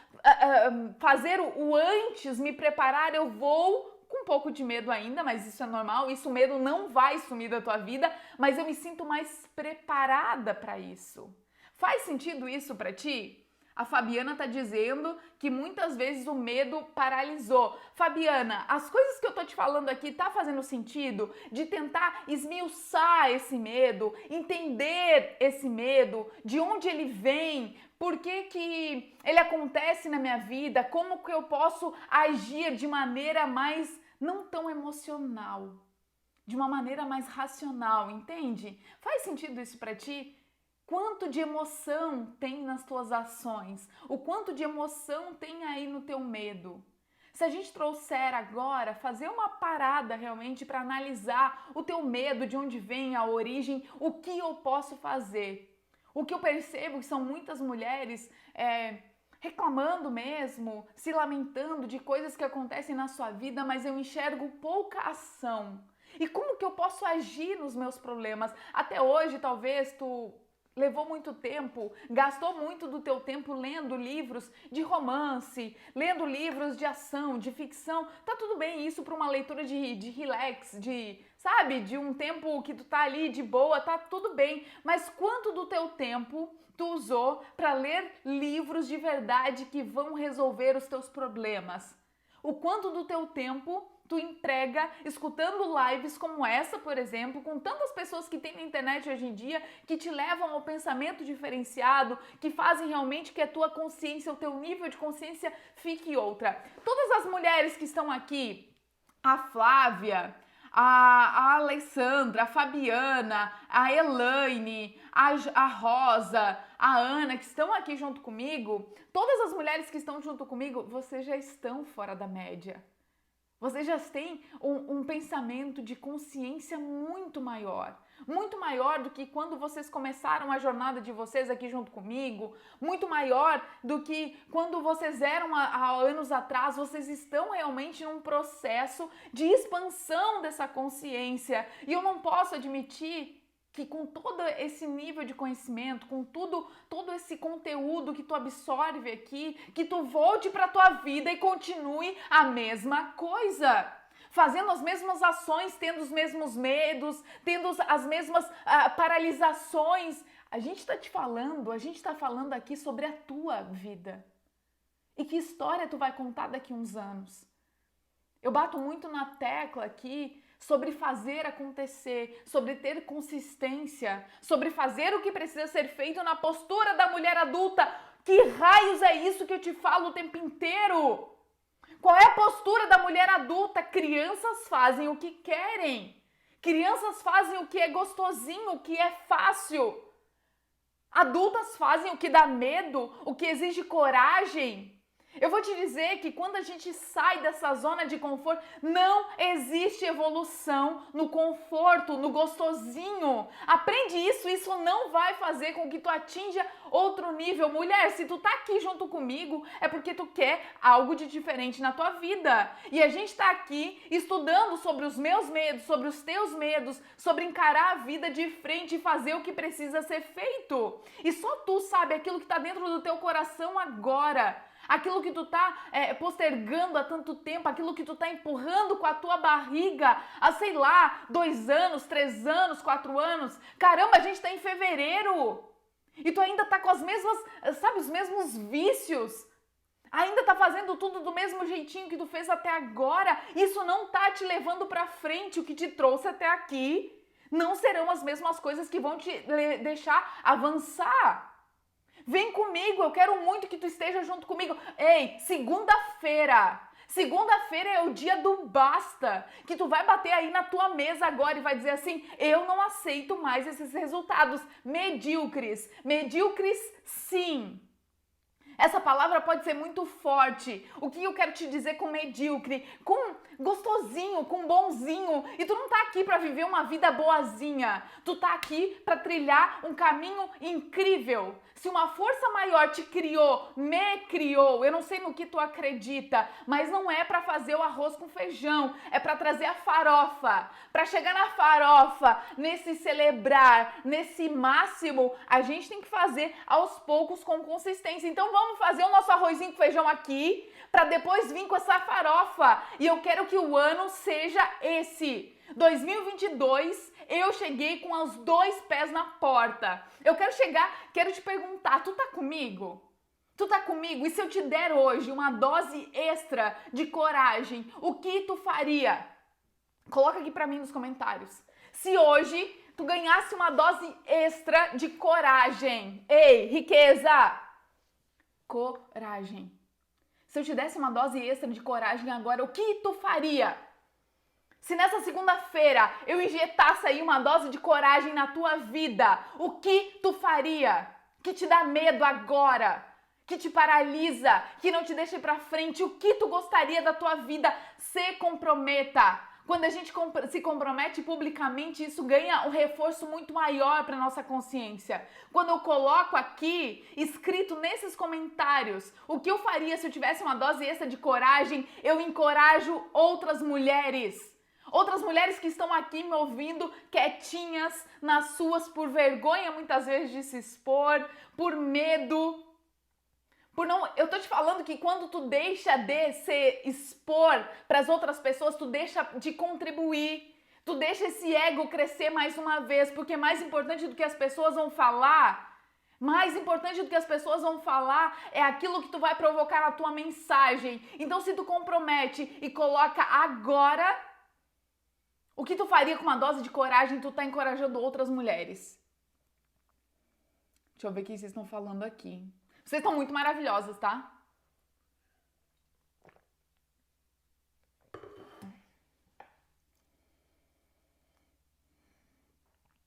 fazer o antes, me preparar, eu vou com um pouco de medo ainda, mas isso é normal. Isso, o medo não vai sumir da tua vida, mas eu me sinto mais preparada para isso. Faz sentido isso para ti? A Fabiana tá dizendo que muitas vezes o medo paralisou. Fabiana, as coisas que eu tô te falando aqui tá fazendo sentido? De tentar esmiuçar esse medo, entender esse medo, de onde ele vem, por que ele acontece na minha vida, como que eu posso agir de maneira mais não tão emocional, de uma maneira mais racional, entende? Faz sentido isso pra ti? Quanto de emoção tem nas tuas ações? O quanto de emoção tem aí no teu medo? Se a gente trouxer agora, fazer uma parada realmente para analisar o teu medo, de onde vem a origem, o que eu posso fazer? O que eu percebo que são muitas mulheres reclamando mesmo, se lamentando de coisas que acontecem na sua vida, mas eu enxergo pouca ação. E como que eu posso agir nos meus problemas? Até hoje, talvez tu levou muito tempo, gastou muito do teu tempo lendo livros de romance, lendo livros de ação, de ficção. Tá tudo bem isso para uma leitura de relax, de um tempo que tu tá ali de boa, tá tudo bem. Mas quanto do teu tempo tu usou para ler livros de verdade que vão resolver os teus problemas? O quanto do teu tempo tu entrega escutando lives como essa, por exemplo, com tantas pessoas que tem na internet hoje em dia, que te levam ao pensamento diferenciado, que fazem realmente que a tua consciência, o teu nível de consciência fique outra. Todas as mulheres que estão aqui, a Flávia, a Alessandra, a Fabiana, a Elaine, a Rosa, a Ana, que estão aqui junto comigo, todas as mulheres que estão junto comigo, vocês já estão fora da média. Vocês já têm um pensamento de consciência muito maior do que quando vocês começaram a jornada de vocês aqui junto comigo, muito maior do que quando vocês eram há anos atrás. Vocês estão realmente num processo de expansão dessa consciência e eu não posso admitir que com todo esse nível de conhecimento, com todo esse conteúdo que tu absorve aqui, que tu volte para tua vida e continue a mesma coisa. fazendo as mesmas ações, tendo os mesmos medos, tendo as mesmas paralisações. A gente está falando aqui sobre a tua vida. E que história tu vai contar daqui a uns anos? Eu bato muito na tecla aqui sobre fazer acontecer, sobre ter consistência, sobre fazer o que precisa ser feito na postura da mulher adulta. Que raios é isso que eu te falo o tempo inteiro? Qual é a postura da mulher adulta? Crianças fazem o que querem. Crianças fazem o que é gostosinho, o que é fácil. Adultas fazem o que dá medo, o que exige coragem. Eu vou te dizer que quando a gente sai dessa zona de conforto, não existe evolução no conforto, no gostosinho. Aprende isso, isso não vai fazer com que tu atinja outro nível. Mulher, se tu tá aqui junto comigo, é porque tu quer algo de diferente na tua vida. E a gente tá aqui estudando sobre os meus medos, sobre os teus medos, sobre encarar a vida de frente e fazer o que precisa ser feito. E só tu sabe aquilo que tá dentro do teu coração agora. Aquilo que tu tá postergando há tanto tempo, aquilo que tu tá empurrando com a tua barriga há, sei lá, 2 anos, 3 anos, 4 anos. Caramba, a gente tá em fevereiro e tu ainda tá com as mesmas, sabe, os mesmos vícios. Ainda tá fazendo tudo do mesmo jeitinho que tu fez até agora. Isso não tá te levando pra frente. O que te trouxe até aqui não serão as mesmas coisas que vão te deixar avançar. Vem comigo, eu quero muito que tu esteja junto comigo. Ei, segunda-feira. Segunda-feira é o dia do basta. Que tu vai bater aí na tua mesa agora e vai dizer assim: eu não aceito mais esses resultados medíocres. Medíocres, sim. Essa palavra pode ser muito forte. O que eu quero te dizer com medíocre? Com gostosinho, com bonzinho. E tu não tá aqui para viver uma vida boazinha. Tu tá aqui para trilhar um caminho incrível. Se uma força maior te criou, me criou, eu não sei no que tu acredita, mas não é para fazer o arroz com feijão, é para trazer a farofa. Para chegar na farofa, nesse celebrar, nesse máximo, a gente tem que fazer aos poucos com consistência. Então vamos fazer o nosso arrozinho com feijão aqui, para depois vir com essa farofa. E eu quero que o ano seja esse. 2022, eu cheguei com os 2 pés na porta. Eu quero te perguntar, tu tá comigo? Tu tá comigo? E se eu te der hoje uma dose extra de coragem, o que tu faria? Coloca aqui pra mim nos comentários. Se hoje tu ganhasse uma dose extra de coragem. Ei, riqueza! Coragem. Se eu te desse uma dose extra de coragem agora, o que tu faria? Se nessa segunda-feira eu injetasse aí uma dose de coragem na tua vida, o que tu faria? Que te dá medo agora? Que te paralisa? Que não te deixa ir pra frente? O que tu gostaria da tua vida? Se comprometa. Quando a gente se compromete publicamente, isso ganha um reforço muito maior para nossa consciência. Quando eu coloco aqui, escrito nesses comentários, o que eu faria se eu tivesse uma dose extra de coragem, eu encorajo outras mulheres. Outras mulheres que estão aqui me ouvindo quietinhas nas suas por vergonha muitas vezes de se expor, por medo. Eu tô te falando que quando tu deixa de se expor para as outras pessoas, tu deixa de contribuir, tu deixa esse ego crescer mais uma vez, porque mais importante do que as pessoas vão falar, mais importante do que as pessoas vão falar é aquilo que tu vai provocar na tua mensagem. Então se tu compromete e coloca agora, o que tu faria com uma dose de coragem, tu tá encorajando outras mulheres. Deixa eu ver o que vocês estão falando aqui. Vocês estão muito maravilhosas, tá?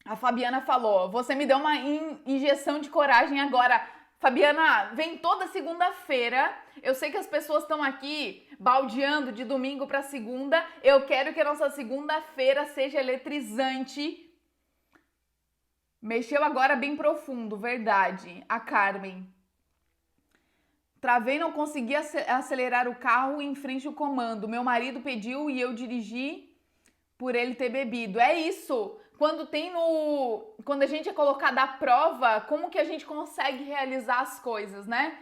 A Fabiana falou, você me deu uma injeção de coragem agora. Fabiana, vem toda segunda-feira. Eu sei que as pessoas estão aqui baldeando de domingo para segunda. Eu quero que a nossa segunda-feira seja eletrizante. Mexeu agora bem profundo, verdade. A Carmen. Travei, não consegui acelerar o carro em frente ao comando. Meu marido pediu e eu dirigi por ele ter bebido. É isso. Quando a gente é colocado à prova, como que a gente consegue realizar as coisas, né?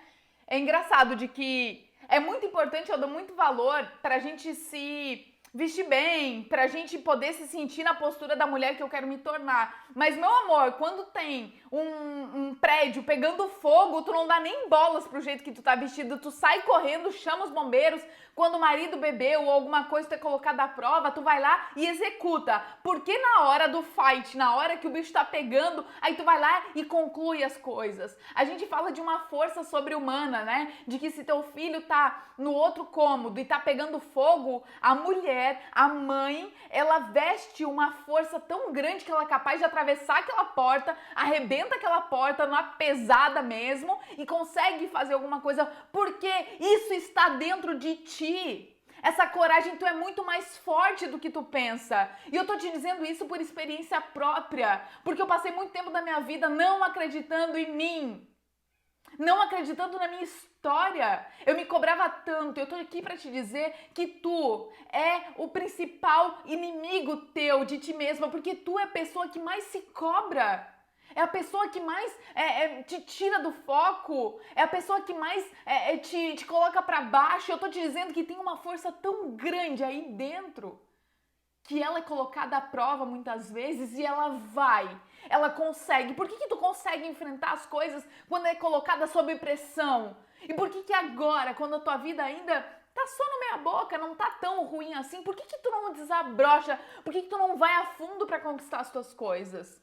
É engraçado de que é muito importante, eu dou muito valor para a gente se vestir bem, pra gente poder se sentir na postura da mulher que eu quero me tornar. Mas, meu amor, quando tem um prédio pegando fogo, tu não dá nem bolas pro jeito que tu tá vestido, tu sai correndo, chama os bombeiros. Quando o marido bebeu ou alguma coisa tu é colocada à prova, tu vai lá e executa. Porque na hora do fight, na hora que o bicho tá pegando, aí tu vai lá e conclui as coisas. A gente fala de uma força sobre-humana, né? De que se teu filho tá no outro cômodo e tá pegando fogo, a mulher, a mãe, ela veste uma força tão grande que ela é capaz de atravessar aquela porta, arrebenta aquela porta numa pesada mesmo e consegue fazer alguma coisa porque isso está dentro de ti. Essa coragem, tu é muito mais forte do que tu pensa. E eu tô te dizendo isso por experiência própria, porque eu passei muito tempo da minha vida não acreditando em mim, não acreditando na minha história. Eu me cobrava tanto. Eu tô aqui pra te dizer que tu é o principal inimigo teu de ti mesma, porque tu é a pessoa que mais se cobra. É a pessoa que mais te tira do foco, é a pessoa que mais te coloca pra baixo. Eu tô te dizendo que tem uma força tão grande aí dentro que ela é colocada à prova muitas vezes e ela consegue. Por que tu consegue enfrentar as coisas quando é colocada sob pressão? E por que agora, quando a tua vida ainda tá só no meia boca, não tá tão ruim assim, por que tu não desabrocha? Por que tu não vai a fundo pra conquistar as tuas coisas?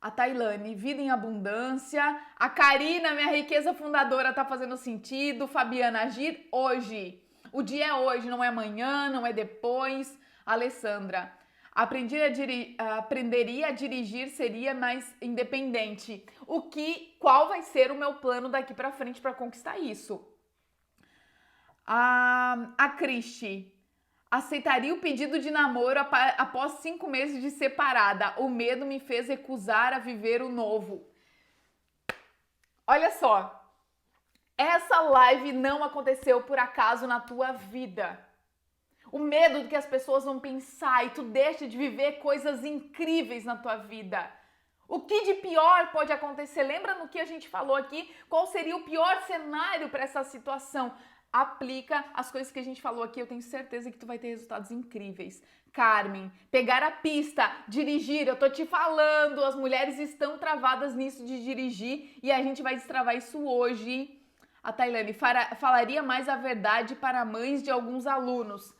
A Tailane, vida em abundância. A Karina, minha riqueza fundadora, tá fazendo sentido. Fabiana, agir hoje. O dia é hoje, não é amanhã, não é depois. Alessandra, aprenderia a dirigir, seria mais independente. Qual vai ser o meu plano daqui pra frente pra conquistar isso? A Cristi, aceitaria o pedido de namoro após 5 meses de separada. O medo me fez recusar a viver o novo. Olha só, essa live não aconteceu por acaso na tua vida. O medo do que as pessoas vão pensar e tu deixa de viver coisas incríveis na tua vida. O que de pior pode acontecer? Lembra no que a gente falou aqui? Qual seria o pior cenário para essa situação? Aplica as coisas que a gente falou aqui, eu tenho certeza que tu vai ter resultados incríveis. Carmen, pegar a pista, dirigir, eu tô te falando, as mulheres estão travadas nisso de dirigir e a gente vai destravar isso hoje. A Tailane, falaria mais a verdade para mães de alguns alunos.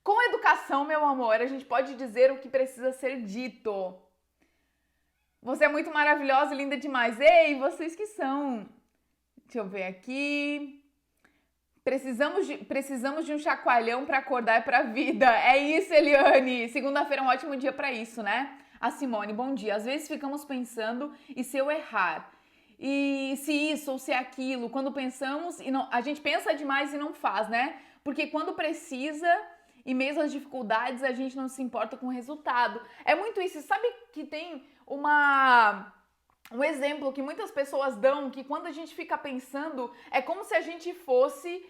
Com educação, meu amor, a gente pode dizer o que precisa ser dito. Você é muito maravilhosa e linda demais. Ei, vocês que são. Deixa eu ver aqui. Precisamos de um chacoalhão para acordar para a vida. É isso, Eliane. Segunda-feira é um ótimo dia para isso, né? A Simone, bom dia. Às vezes ficamos pensando, e se eu errar? E se isso ou se aquilo? Quando pensamos, a gente pensa demais e não faz, né? Porque quando precisa, e mesmo as dificuldades, a gente não se importa com o resultado. É muito isso. Sabe que tem um exemplo que muitas pessoas dão, que quando a gente fica pensando, é como se a gente fosse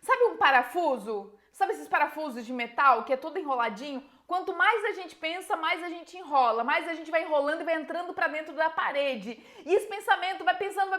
sabe um parafuso? Sabe esses parafusos de metal que é todo enroladinho? Quanto mais a gente pensa, mais a gente enrola, mais a gente vai enrolando e vai entrando pra dentro da parede. E esse pensamento vai pensando,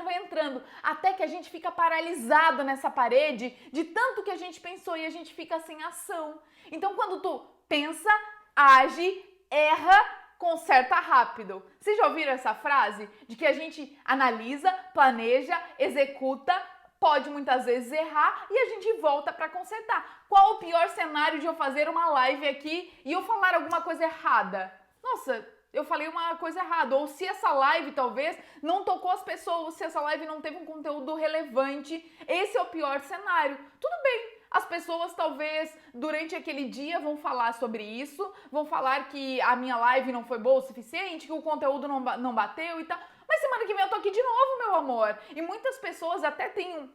vai entrando, até que a gente fica paralisado nessa parede de tanto que a gente pensou e a gente fica sem ação. Então quando tu pensa, age, erra, conserta rápido. Vocês já ouviram essa frase? De que a gente analisa, planeja, executa, pode muitas vezes errar e a gente volta para consertar. Qual o pior cenário de eu fazer uma live aqui e eu falar alguma coisa errada? Nossa, eu falei uma coisa errada. Ou se essa live talvez não tocou as pessoas, se essa live não teve um conteúdo relevante, esse é o pior cenário. Tudo bem. As pessoas talvez durante aquele dia vão falar sobre isso, vão falar que a minha live não foi boa o suficiente, que o conteúdo não bateu e tal. Mas semana que vem eu tô aqui de novo, meu amor. E muitas pessoas até têm...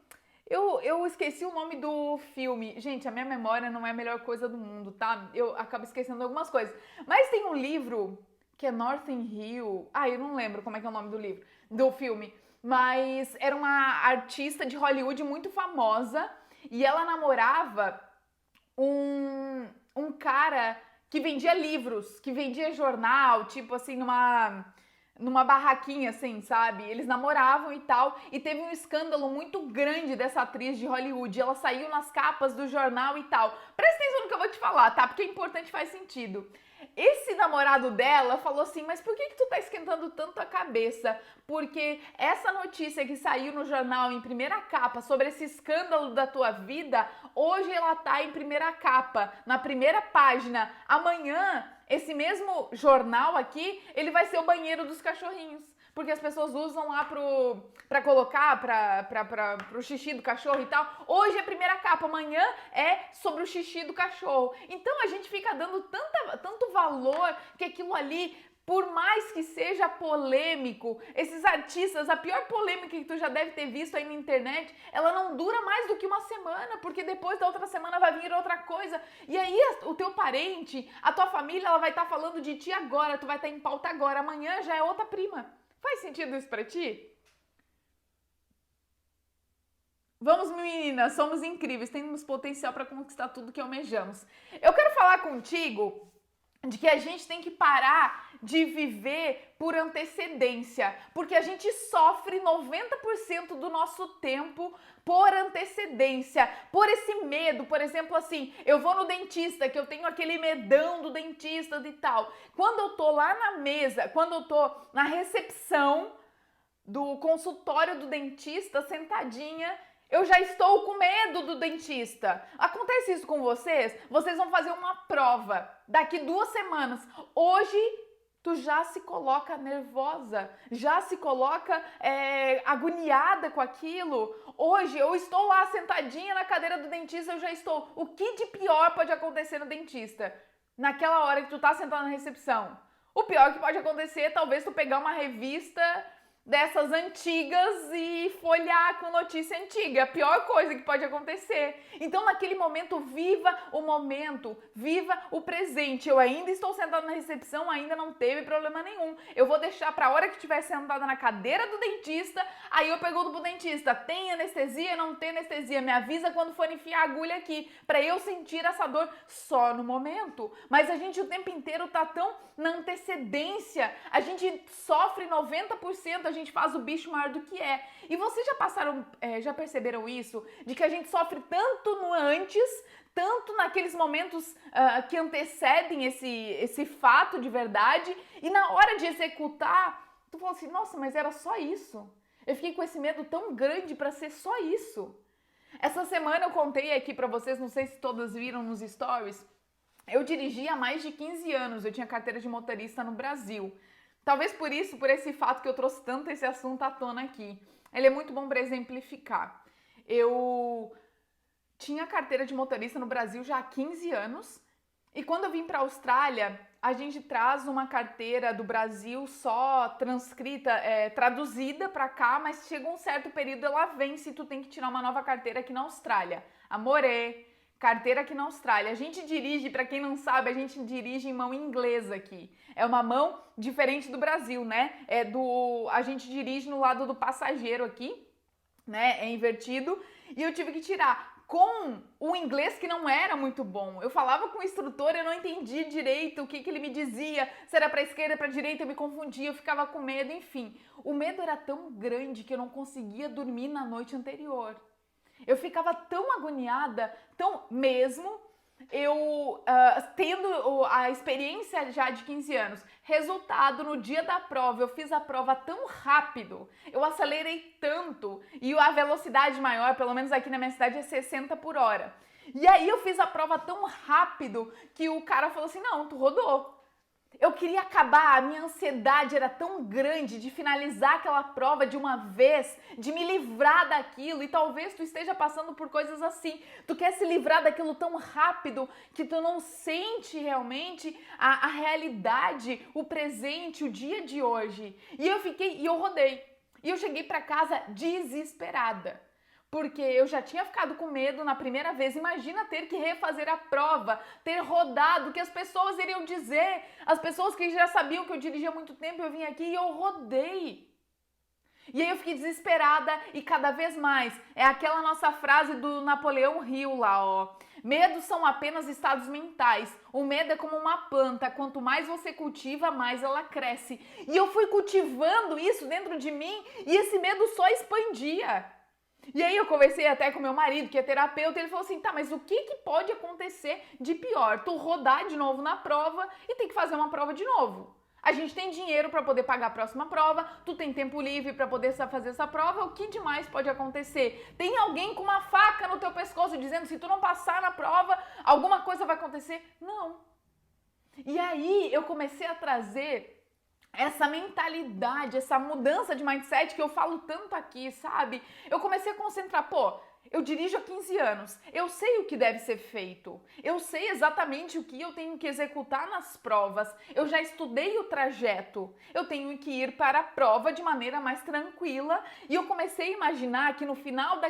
Eu esqueci o nome do filme. Gente, a minha memória não é a melhor coisa do mundo, tá? Eu acabo esquecendo algumas coisas. Mas tem um livro que é Notting Hill. Eu não lembro como é que é o nome do filme. Mas era uma artista de Hollywood muito famosa. E ela namorava um cara que vendia livros, que vendia jornal, tipo assim, numa barraquinha, assim, sabe? Eles namoravam e tal, e teve um escândalo muito grande dessa atriz de Hollywood. Ela saiu nas capas do jornal e tal. Presta atenção no que eu vou te falar, tá? Porque é importante, faz sentido. Esse namorado dela falou assim, mas por que tu tá esquentando tanto a cabeça? Porque essa notícia que saiu no jornal em primeira capa sobre esse escândalo da tua vida, hoje ela tá em primeira capa, na primeira página. Amanhã, esse mesmo jornal aqui, ele vai ser o banheiro dos cachorrinhos. Porque as pessoas usam lá pra colocar, pro xixi do cachorro e tal. Hoje é a primeira capa, amanhã é sobre o xixi do cachorro. Então a gente fica dando tanto valor que aquilo ali, por mais que seja polêmico, esses artistas, a pior polêmica que tu já deve ter visto aí na internet, ela não dura mais do que uma semana, porque depois da outra semana vai vir outra coisa. E aí o teu parente, a tua família, ela vai estar falando de ti agora, tu vai estar em pauta agora, amanhã já é outra prima. Faz sentido isso pra ti? Vamos, meninas, somos incríveis, temos potencial para conquistar tudo que almejamos. Eu quero falar contigo de que a gente tem que parar de viver por antecedência, porque a gente sofre 90% do nosso tempo por antecedência, por esse medo. Por exemplo, assim, eu vou no dentista, que eu tenho aquele medão do dentista e tal. Quando eu tô lá na mesa, quando eu tô na recepção do consultório do dentista, sentadinha, eu já estou com medo do dentista. Acontece isso com vocês? Vocês vão fazer uma prova daqui 2 semanas. Hoje, tu já se coloca nervosa, já se coloca agoniada com aquilo. Hoje, eu estou lá sentadinha na cadeira do dentista, eu já estou. O que de pior pode acontecer no dentista? Naquela hora que tu tá sentado na recepção. O pior que pode acontecer é talvez tu pegar uma revista dessas antigas e folhear com notícia antiga. A pior coisa que pode acontecer. Então, naquele momento, viva o momento, viva o presente. Eu ainda estou sentada na recepção, ainda não teve problema nenhum. Eu vou deixar para a hora que estiver sentada na cadeira do dentista, aí eu pergunto pro dentista, tem anestesia, não tem anestesia? Me avisa quando for enfiar a agulha aqui, para eu sentir essa dor só no momento. Mas a gente o tempo inteiro tá tão na antecedência, a gente sofre 90%, a gente faz o bicho maior do que é. E vocês já perceberam isso? De que a gente sofre tanto no antes, tanto naqueles momentos que antecedem esse fato de verdade, e na hora de executar, tu fala assim, nossa, mas era só isso. Eu fiquei com esse medo tão grande para ser só isso. Essa semana eu contei aqui para vocês, não sei se todas viram nos stories, eu dirigi há mais de 15 anos, eu tinha carteira de motorista no Brasil. Talvez por isso, por esse fato que eu trouxe tanto esse assunto à tona aqui. Ele é muito bom para exemplificar. Eu tinha carteira de motorista no Brasil já há 15 anos e quando eu vim para a Austrália, a gente traz uma carteira do Brasil só transcrita, traduzida para cá, mas chega um certo período ela vence e tu tem que tirar uma nova carteira aqui na Austrália. Amorê! Carteira aqui na Austrália. A gente dirige, para quem não sabe, a gente dirige em mão inglesa aqui. É uma mão diferente do Brasil, né? A gente dirige no lado do passageiro aqui, né? É invertido. E eu tive que tirar com o inglês que não era muito bom. Eu falava com o instrutor, eu não entendia direito o que ele me dizia. Se era para esquerda, para direita, eu me confundia, eu ficava com medo, enfim. O medo era tão grande que eu não conseguia dormir na noite anterior. Eu ficava tão agoniada, tão mesmo, eu tendo a experiência já de 15 anos. Resultado, no dia da prova, eu fiz a prova tão rápido, eu acelerei tanto, e a velocidade maior, pelo menos aqui na minha cidade, é 60 por hora. E aí eu fiz a prova tão rápido que o cara falou assim, não, tu rodou. Eu queria acabar, a minha ansiedade era tão grande de finalizar aquela prova de uma vez, de me livrar daquilo, e talvez tu esteja passando por coisas assim. Tu quer se livrar daquilo tão rápido que tu não sente realmente a realidade, o presente, o dia de hoje. E eu rodei. E eu cheguei para casa desesperada. Porque eu já tinha ficado com medo na primeira vez. Imagina ter que refazer a prova, ter rodado, o que as pessoas iriam dizer. As pessoas que já sabiam que eu dirigia há muito tempo, eu vim aqui e eu rodei. E aí eu fiquei desesperada e cada vez mais. É aquela nossa frase do Napoleão Hill lá, ó. Medo são apenas estados mentais. O medo é como uma planta, quanto mais você cultiva, mais ela cresce. E eu fui cultivando isso dentro de mim e esse medo só expandia. E aí eu conversei até com meu marido, que é terapeuta, e ele falou assim, tá, mas o que pode acontecer de pior? Tu rodar de novo na prova e ter que fazer uma prova de novo. A gente tem dinheiro para poder pagar a próxima prova, tu tem tempo livre para poder fazer essa prova, o que demais pode acontecer? Tem alguém com uma faca no teu pescoço dizendo, se tu não passar na prova, alguma coisa vai acontecer? Não. E aí eu comecei a trazer essa mentalidade, essa mudança de mindset que eu falo tanto aqui, sabe? Eu comecei a concentrar, eu dirijo há 15 anos, eu sei o que deve ser feito, eu sei exatamente o que eu tenho que executar nas provas, eu já estudei o trajeto, eu tenho que ir para a prova de maneira mais tranquila e eu comecei a imaginar que no final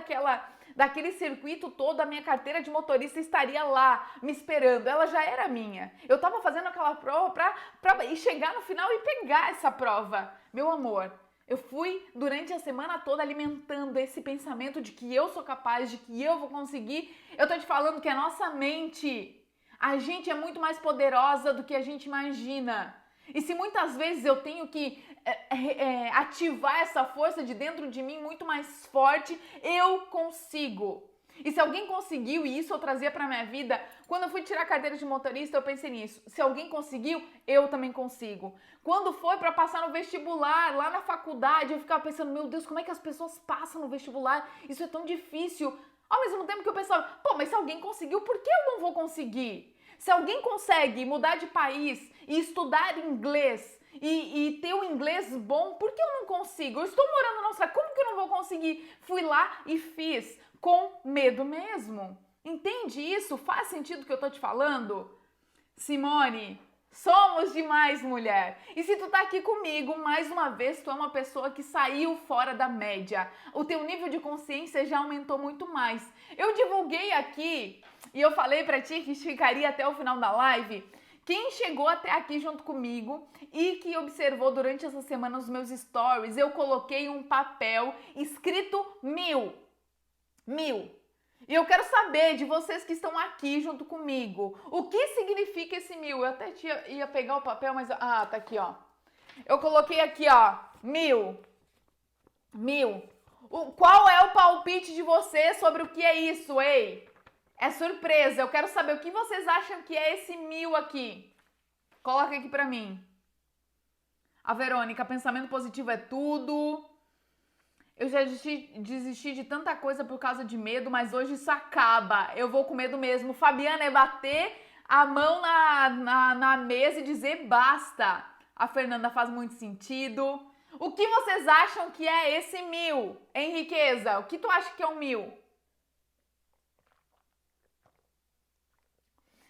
daquele circuito todo, a minha carteira de motorista estaria lá, me esperando. Ela já era minha. Eu tava fazendo aquela prova pra chegar no final e pegar essa prova. Meu amor, eu fui durante a semana toda alimentando esse pensamento de que eu sou capaz, de que eu vou conseguir. Eu tô te falando que a nossa mente, a gente é muito mais poderosa do que a gente imagina. E se muitas vezes eu tenho que ativar essa força de dentro de mim muito mais forte, eu consigo. E se alguém conseguiu, e isso eu trazia pra minha vida, quando eu fui tirar a carteira de motorista, eu pensei nisso. Se alguém conseguiu, eu também consigo. Quando foi pra passar no vestibular, lá na faculdade, eu ficava pensando, meu Deus, como é que as pessoas passam no vestibular? Isso é tão difícil. Ao mesmo tempo que eu pensava, mas se alguém conseguiu, por que eu não vou conseguir? Se alguém consegue mudar de país e estudar inglês, e ter um inglês bom, por que eu não consigo? Eu estou morando na Austrália, como que eu não vou conseguir? Fui lá e fiz, com medo mesmo. Entende isso? Faz sentido o que eu tô te falando? Simone, somos demais, mulher. E se tu tá aqui comigo, mais uma vez, tu é uma pessoa que saiu fora da média. O teu nível de consciência já aumentou muito mais. Eu divulguei aqui, e eu falei pra ti que ficaria até o final da live. Quem chegou até aqui junto comigo e que observou durante essa semana os meus stories, eu coloquei um papel escrito 1000. 1000. E eu quero saber de vocês que estão aqui junto comigo, o que significa esse 1000? Eu até ia pegar o papel, mas... tá aqui, ó. Eu coloquei aqui, ó, 1000. 1000. Qual é o palpite de vocês sobre o que é isso, ei? É surpresa, eu quero saber o que vocês acham que é esse 1000 aqui. Coloca aqui pra mim. A Verônica, pensamento positivo é tudo. Eu já desisti de tanta coisa por causa de medo, mas hoje isso acaba. Eu vou com medo mesmo. Fabiana, é bater a mão na mesa e dizer basta. A Fernanda, faz muito sentido. O que vocês acham que é esse 1000 em riqueza? O que tu acha que é um 1000?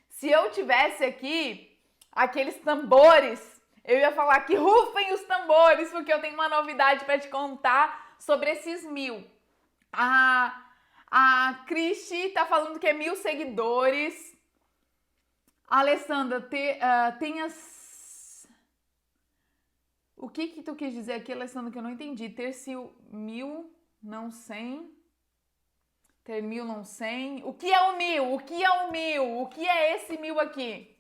Se eu tivesse aqui aqueles tambores, eu ia falar que rufem os tambores, porque eu tenho uma novidade para te contar sobre esses 1000. A Cristi tá falando que é 1000 seguidores. A Alessandra, tem as... O que tu quis dizer aqui, Alessandra, que eu não entendi? Ter-se 1000, não 100... Ter 1000, não 100. O que é o 1000? O que é o 1000? O que é esse 1000 aqui?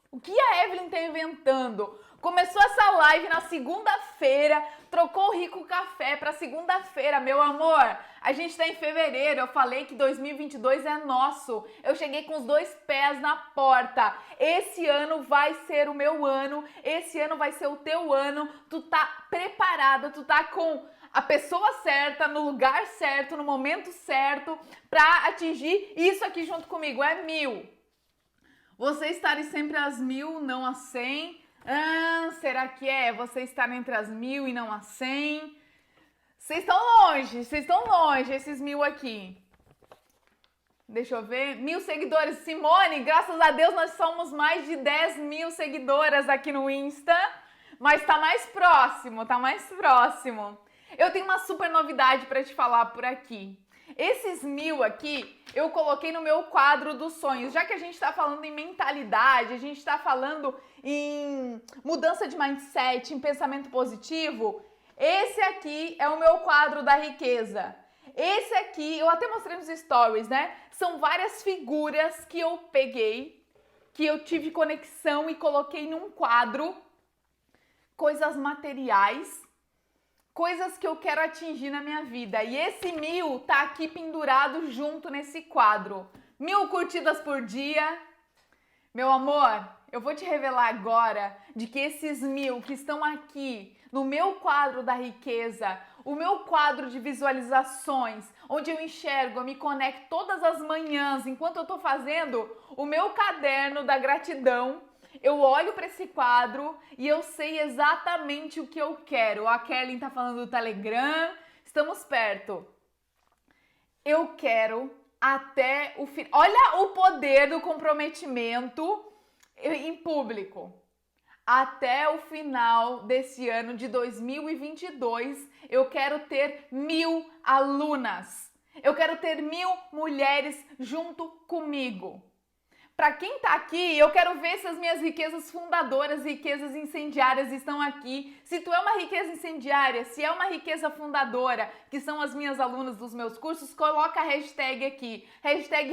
O que a Evelyn tá inventando? Começou essa live na segunda-feira, trocou o Rico Café pra segunda-feira, meu amor. A gente tá em fevereiro, eu falei que 2022 é nosso. Eu cheguei com os 2 pés na porta. Esse ano vai ser o meu ano, esse ano vai ser o teu ano. Tu tá preparada, tu tá com a pessoa certa, no lugar certo, no momento certo, pra atingir isso aqui junto comigo. É 1000. Você estar sempre às 1000, não às 100. Será que é você estar entre as 1000 e não às 100? Vocês estão longe, esses 1000 aqui. Deixa eu ver. 1000 seguidores. Simone, graças a Deus nós somos mais de 10.000 seguidoras aqui no Insta. Mas tá mais próximo, tá mais próximo. Eu tenho uma super novidade para te falar por aqui. Esses 1000 aqui, eu coloquei no meu quadro dos sonhos. Já que a gente está falando em mentalidade, a gente está falando em mudança de mindset, em pensamento positivo, esse aqui é o meu quadro da riqueza. Esse aqui, eu até mostrei nos stories, né? São várias figuras que eu peguei, que eu tive conexão e coloquei num quadro, coisas materiais, coisas que eu quero atingir na minha vida. E esse 1000 tá aqui pendurado junto nesse quadro. 1000 curtidas por dia. Meu amor, eu vou te revelar agora de que esses 1000 que estão aqui no meu quadro da riqueza, o meu quadro de visualizações, onde eu enxergo, eu me conecto todas as manhãs, enquanto eu tô fazendo o meu caderno da gratidão, eu olho para esse quadro e eu sei exatamente o que eu quero. A Kelly tá falando do Telegram, estamos perto. Eu quero até o fim. Olha o poder do comprometimento em público. Até o final desse ano de 2022, eu quero ter 1000 alunas. Eu quero ter 1000 mulheres junto comigo. Para quem tá aqui, eu quero ver se as minhas riquezas fundadoras, riquezas incendiárias estão aqui. Se tu é uma riqueza incendiária, se é uma riqueza fundadora, que são as minhas alunas dos meus cursos, coloca a hashtag aqui. Hashtag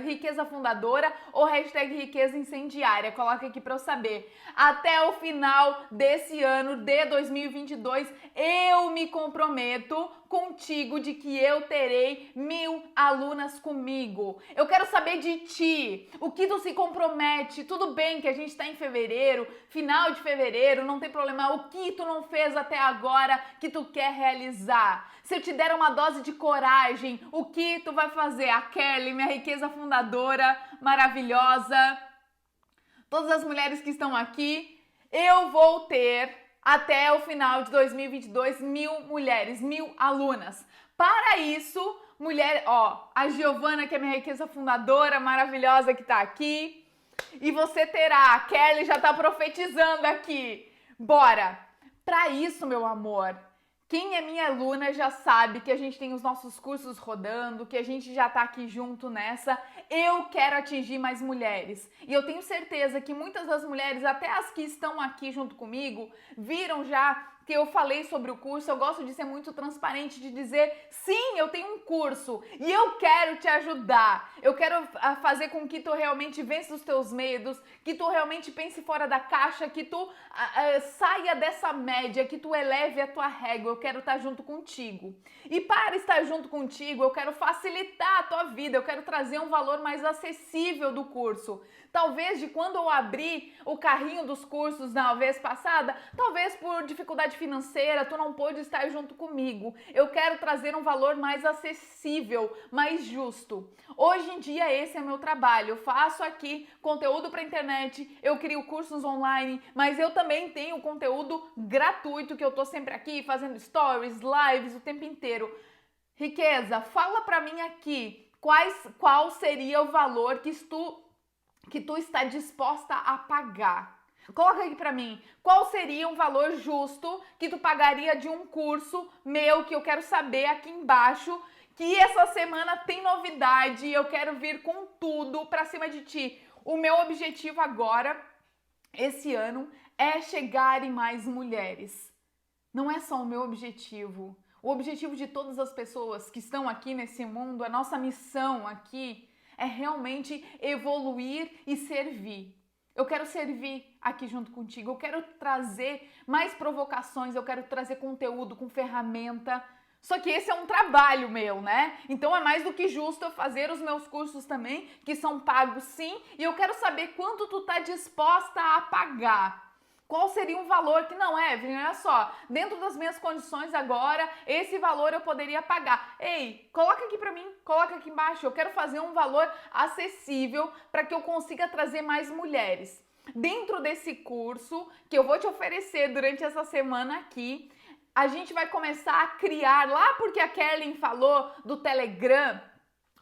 riqueza fundadora ou hashtag riqueza incendiária. Coloca aqui para eu saber. Até o final desse ano de 2022, eu me comprometo contigo de que eu terei 1000 alunas comigo. Eu quero saber de ti, o que tu se compromete. Tudo bem que a gente está em fevereiro, final de fevereiro, não tem problema. O que tu não fez até agora que tu quer realizar? Se eu te der uma dose de coragem, o que tu vai fazer? A Kelly, minha riqueza fundadora, maravilhosa, todas as mulheres que estão aqui, eu vou ter até o final de 2022, 1000 mulheres, 1000 alunas. Para isso, mulher, ó, a Giovana, que é minha riqueza fundadora, maravilhosa, que tá aqui. E você terá, a Kelly já tá profetizando aqui. Bora! Para isso, meu amor, quem é minha aluna já sabe que a gente tem os nossos cursos rodando, que a gente já tá aqui junto nessa. Eu quero atingir mais mulheres. E eu tenho certeza que muitas das mulheres, até as que estão aqui junto comigo, viram já que eu falei sobre o curso. Eu gosto de ser muito transparente, de dizer, sim, eu tenho um curso e eu quero te ajudar. Eu quero fazer com que tu realmente vença os teus medos, que tu realmente pense fora da caixa, que tu saia dessa média, que tu eleve a tua régua. Eu quero estar junto contigo. E para estar junto contigo, eu quero facilitar a tua vida, eu quero trazer um valor mais acessível do curso. Talvez de quando eu abri o carrinho dos cursos na vez passada, talvez por dificuldade financeira, tu não pôde estar junto comigo. Eu quero trazer um valor mais acessível, mais justo. Hoje em dia esse é meu trabalho. Eu faço aqui conteúdo para internet, eu crio cursos online, mas eu também tenho conteúdo gratuito que eu tô sempre aqui fazendo stories, lives o tempo inteiro. Riqueza, fala para mim aqui qual seria o valor que tu está disposta a pagar. Coloca aqui pra mim, qual seria um valor justo que tu pagaria de um curso meu, que eu quero saber aqui embaixo, que essa semana tem novidade e eu quero vir com tudo pra cima de ti. O meu objetivo agora, esse ano, é chegar em mais mulheres. Não é só o meu objetivo. O objetivo de todas as pessoas que estão aqui nesse mundo, a nossa missão aqui, é realmente evoluir e servir. Eu quero servir aqui junto contigo, eu quero trazer mais provocações, eu quero trazer conteúdo com ferramenta. Só que esse é um trabalho meu, né? Então é mais do que justo eu fazer os meus cursos também, que são pagos sim, e eu quero saber quanto tu tá disposta a pagar. Qual seria um valor que não, Evelyn, olha só, dentro das minhas condições agora, esse valor eu poderia pagar. Ei, coloca aqui pra mim, coloca aqui embaixo, eu quero fazer um valor acessível para que eu consiga trazer mais mulheres. Dentro desse curso que eu vou te oferecer durante essa semana aqui, a gente vai começar a criar, lá porque a Kelly falou do Telegram,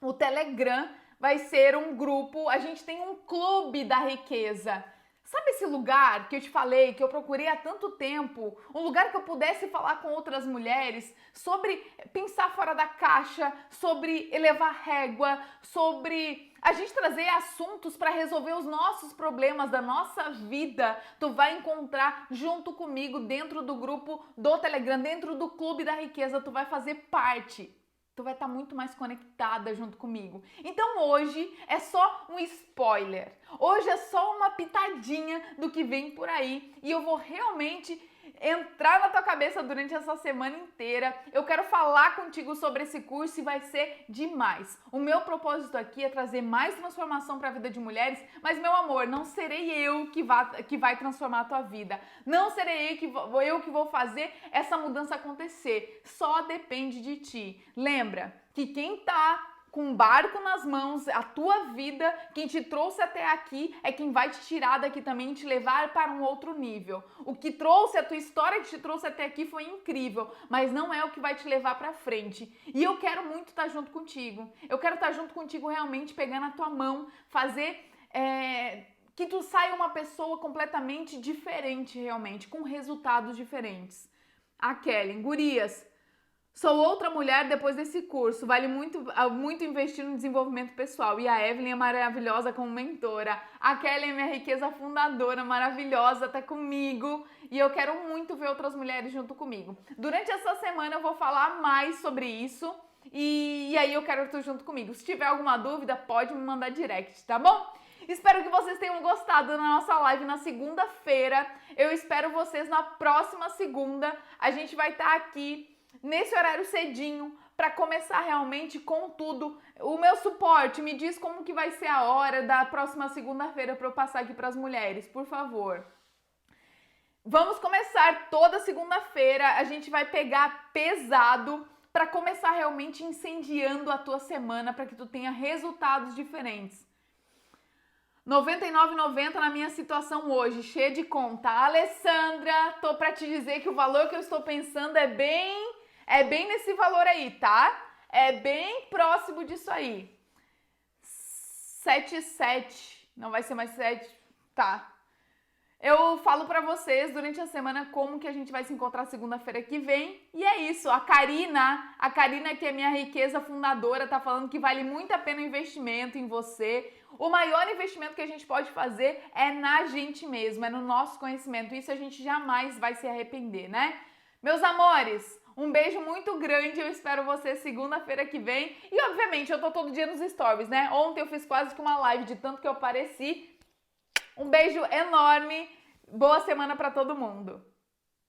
o Telegram vai ser um grupo, a gente tem um clube da riqueza. Sabe esse lugar que eu te falei, que eu procurei há tanto tempo? Um lugar que eu pudesse falar com outras mulheres sobre pensar fora da caixa, sobre elevar régua, sobre a gente trazer assuntos para resolver os nossos problemas da nossa vida. Tu vai encontrar junto comigo dentro do grupo do Telegram, dentro do Clube da Riqueza, tu vai fazer parte. Tu vai estar muito mais conectada junto comigo. Então hoje é só um spoiler. Hoje é só uma pitadinha do que vem por aí. E eu vou realmente entrar na tua cabeça durante essa semana inteira. Eu quero falar contigo sobre esse curso e vai ser demais. O meu propósito aqui é trazer mais transformação para a vida de mulheres, mas meu amor, não serei eu que vai transformar a tua vida. Não serei eu que vou fazer essa mudança acontecer. Só depende de ti. Lembra que quem tá com um barco nas mãos, a tua vida, quem te trouxe até aqui é quem vai te tirar daqui também e te levar para um outro nível. O que trouxe, a tua história que te trouxe até aqui foi incrível, mas não é o que vai te levar para frente. E eu quero muito estar junto contigo. Eu quero estar junto contigo realmente, pegando a tua mão, fazer que tu saia uma pessoa completamente diferente realmente, com resultados diferentes. A Kelly, gurias, sou outra mulher depois desse curso, vale muito investir no desenvolvimento pessoal. E a Evelyn é maravilhosa como mentora. A Kelly é minha riqueza fundadora, maravilhosa, tá comigo. E eu quero muito ver outras mulheres junto comigo. Durante essa semana eu vou falar mais sobre isso. E aí eu quero tu junto comigo. Se tiver alguma dúvida, pode me mandar direct, tá bom? Espero que vocês tenham gostado da nossa live na segunda-feira. Eu espero vocês na próxima segunda. A gente vai estar aqui nesse horário cedinho, para começar realmente com tudo. O meu suporte, me diz como que vai ser a hora da próxima segunda-feira para eu passar aqui para as mulheres, por favor. Vamos começar toda segunda-feira, a gente vai pegar pesado para começar realmente incendiando a tua semana, para que tu tenha resultados diferentes. R$ 99,90 na minha situação hoje, cheia de conta. Alessandra, tô para te dizer que o valor que eu estou pensando é bem nesse valor aí, tá? É bem próximo disso aí. 7,7. Não vai ser mais 7. Tá. Eu falo pra vocês durante a semana como que a gente vai se encontrar segunda-feira que vem. E é isso. A Karina que é minha riqueza fundadora, tá falando que vale muito a pena o investimento em você. O maior investimento que a gente pode fazer é na gente mesmo, é no nosso conhecimento. Isso a gente jamais vai se arrepender, né? Meus amores, um beijo muito grande, eu espero você segunda-feira que vem. E obviamente eu tô todo dia nos stories, né? Ontem eu fiz quase que uma live de tanto que eu apareci. Um beijo enorme, boa semana pra todo mundo.